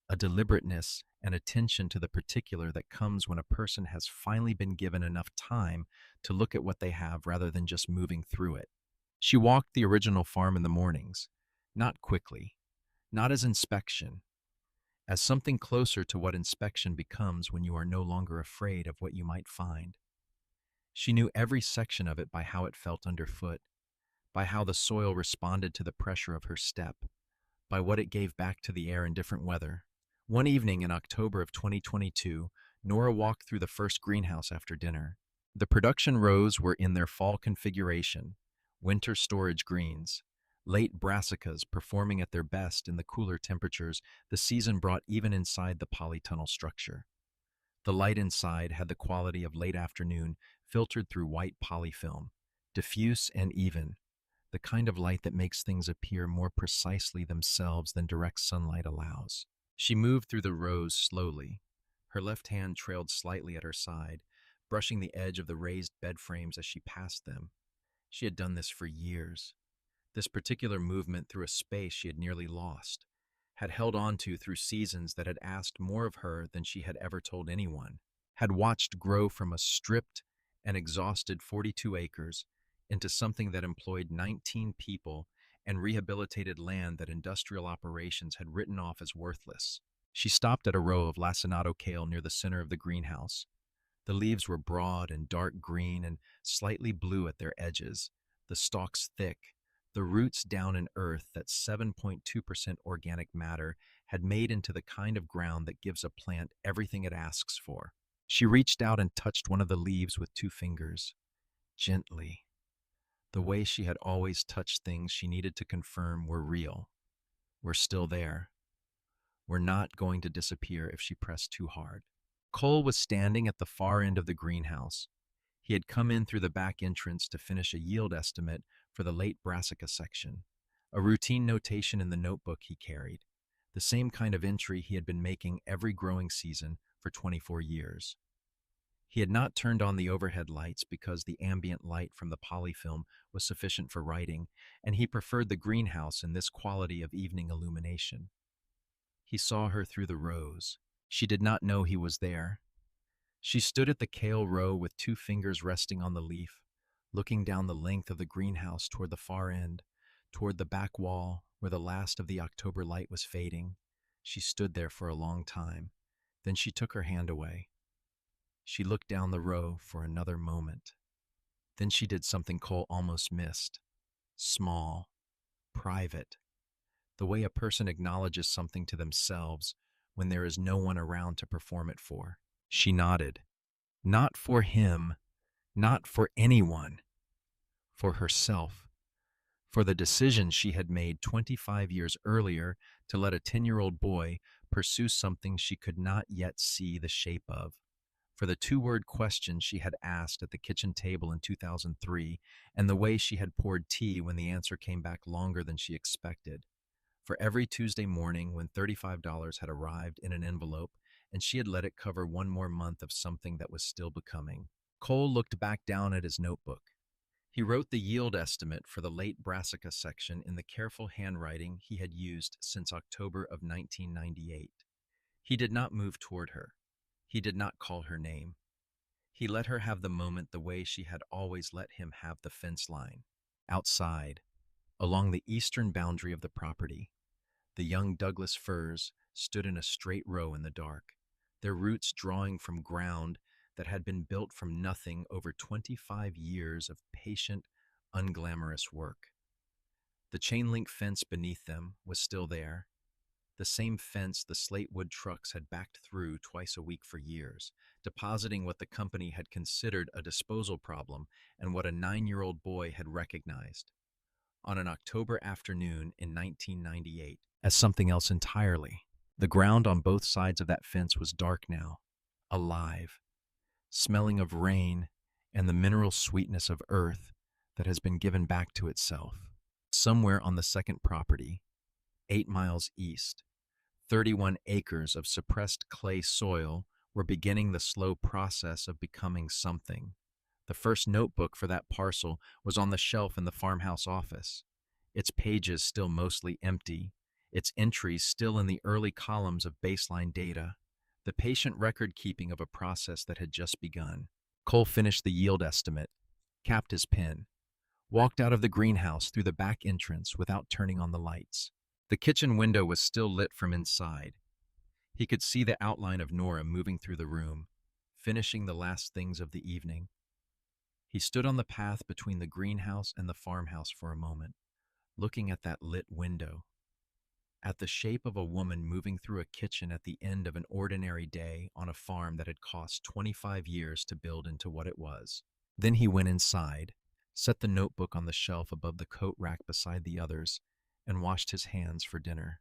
a deliberateness and attention to the particular that comes when a person has finally been given enough time to look at what they have rather than just moving through it. She walked the original farm in the mornings, not quickly, not as inspection, as something closer to what inspection becomes when you are no longer afraid of what you might find. She knew every section of it by how it felt underfoot, by how the soil responded to the pressure of her step, by what it gave back to the air in different weather. One evening in October of 2022, Nora walked through the first greenhouse after dinner. The production rows were in their fall configuration, winter storage greens, late brassicas performing at their best in the cooler temperatures the season brought even inside the polytunnel structure. The light inside had the quality of late afternoon filtered through white polyfilm, diffuse and even, the kind of light that makes things appear more precisely themselves than direct sunlight allows. She moved through the rows slowly. Her left hand trailed slightly at her side, brushing the edge of the raised bed frames as she passed them. She had done this for years. This particular movement through a space she had nearly lost, had held on to through seasons that had asked more of her than she had ever told anyone, had watched grow from a stripped and exhausted 42 acres into something that employed 19 people and rehabilitated land that industrial operations had written off as worthless. She stopped at a row of lacinato kale near the center of the greenhouse. The leaves were broad and dark green and slightly blue at their edges, the stalks thick, the roots down in earth that 7.2% organic matter had made into the kind of ground that gives a plant everything it asks for. She reached out and touched one of the leaves with two fingers, gently, the way she had always touched things she needed to confirm were real, were still there, were not going to disappear if she pressed too hard. Cole was standing at the far end of the greenhouse. He had come in through the back entrance to finish a yield estimate for the late brassica section, a routine notation in the notebook he carried, the same kind of entry he had been making every growing season for 24 years. He had not turned on the overhead lights because the ambient light from the polyfilm was sufficient for writing, and he preferred the greenhouse in this quality of evening illumination. He saw her through the rows. She did not know he was there. She stood at the kale row with two fingers resting on the leaf, looking down the length of the greenhouse toward the far end, toward the back wall where the last of the October light was fading. She stood there for a long time. Then she took her hand away. She looked down the row for another moment. Then she did something Cole almost missed. Small, private, the way a person acknowledges something to themselves when there is no one around to perform it for. She nodded. Not for him, not for anyone, for herself, for the decision she had made 25 years earlier to let a 10-year-old boy pursue something she could not yet see the shape of, for the two-word question she had asked at the kitchen table in 2003 and the way she had poured tea when the answer came back longer than she expected, for every Tuesday morning when $35 had arrived in an envelope and she had let it cover one more month of something that was still becoming. Cole looked back down at his notebook. He wrote the yield estimate for the late brassica section in the careful handwriting he had used since October of 1998. He did not move toward her. He did not call her name. He let her have the moment the way she had always let him have the fence line. Outside, along the eastern boundary of the property, the young Douglas firs stood in a straight row in the dark, their roots drawing from ground that had been built from nothing over 25 years of patient, unglamorous work. The chain-link fence beneath them was still there, the same fence the slate wood trucks had backed through twice a week for years, depositing what the company had considered a disposal problem and what a 9-year-old boy had recognized on an October afternoon in 1998 as something else entirely. The ground on both sides of that fence was dark now, alive, smelling of rain and the mineral sweetness of earth that has been given back to itself. Somewhere on the second property, 8 miles east, 31 acres of suppressed clay soil were beginning the slow process of becoming something. The first notebook for that parcel was on the shelf in the farmhouse office, its pages still mostly empty, its entries still in the early columns of baseline data, the patient record-keeping of a process that had just begun. Cole finished the yield estimate, capped his pen, walked out of the greenhouse through the back entrance without turning on the lights. The kitchen window was still lit from inside. He could see the outline of Nora moving through the room, finishing the last things of the evening. He stood on the path between the greenhouse and the farmhouse for a moment, looking at that lit window, at the shape of a woman moving through a kitchen at the end of an ordinary day on a farm that had cost 25 years to build into what it was. Then he went inside, set the notebook on the shelf above the coat rack beside the others, and washed his hands for dinner.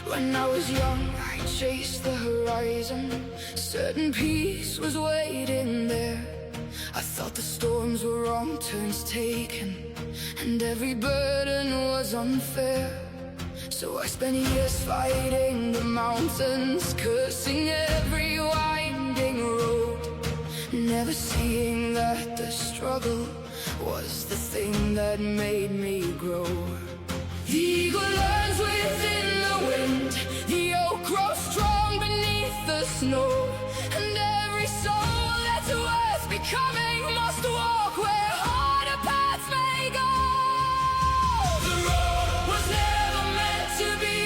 When I was young, I chased the horizon. Certain peace was waiting there. I thought the storms were wrong turns taken, and every burden was unfair. So I spent years fighting the mountains, cursing every winding road, never seeing that the struggle was the thing that made me grow. The eagle learns within the wind, the oak grows strong beneath the snow, and every soul that's worth becoming must walk where harder paths may go. The road was never meant to be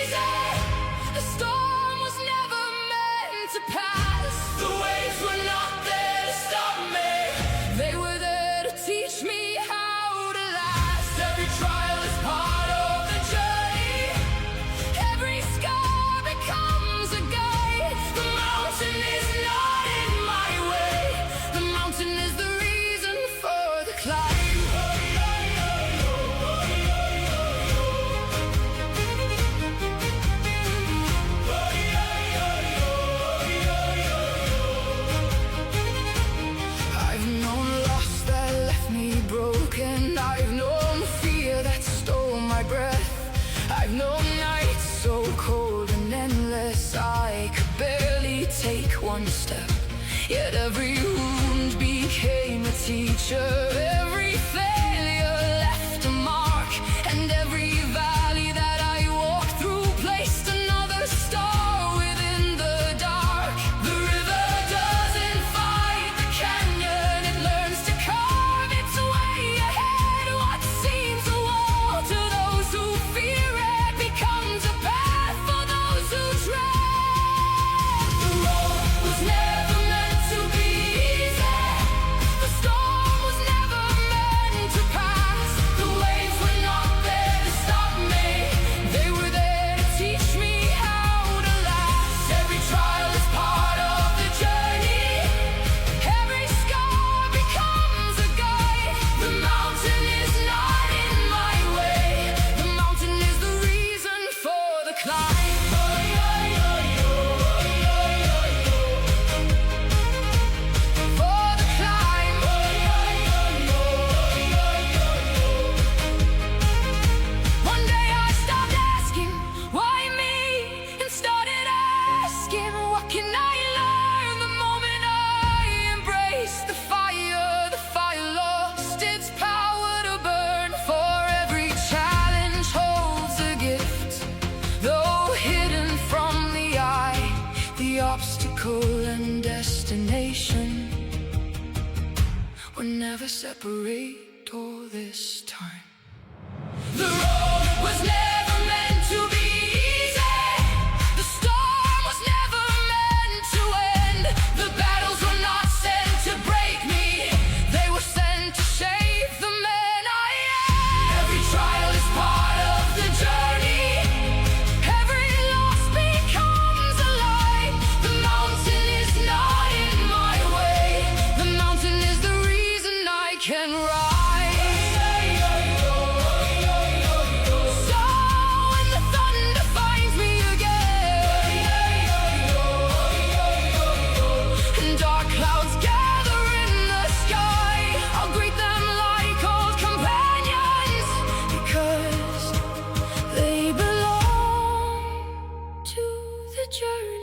easy, the storm was never meant to pass. The waves were not there to stop me, they were there to teach me how to last. Every trial is part of the journey, every scar becomes a guide. The mountain is not in my way, the mountain is the reason for the climb. I've known loss that left me broken, I've known fear that stole my breath, I've known nights so cold and endless I could barely take one step. Yet every wound became a teacher, every failure left a mark, and every valley that I walked through placed another star within the dark. The river doesn't fight the canyon, it learns to carve its way ahead. What seems a wall to those who fear it becomes a path for those who tread. The road was never meant to be easy, the storm was never never separate all this time. The road was never meant to be easy. The storm was never meant to end. The battles were not sent to break me. They were sent to shape the man I am. Every trial is part of the journey. Every loss becomes a light. The mountain is not in my way. The mountain is the reason I can rise. Journey.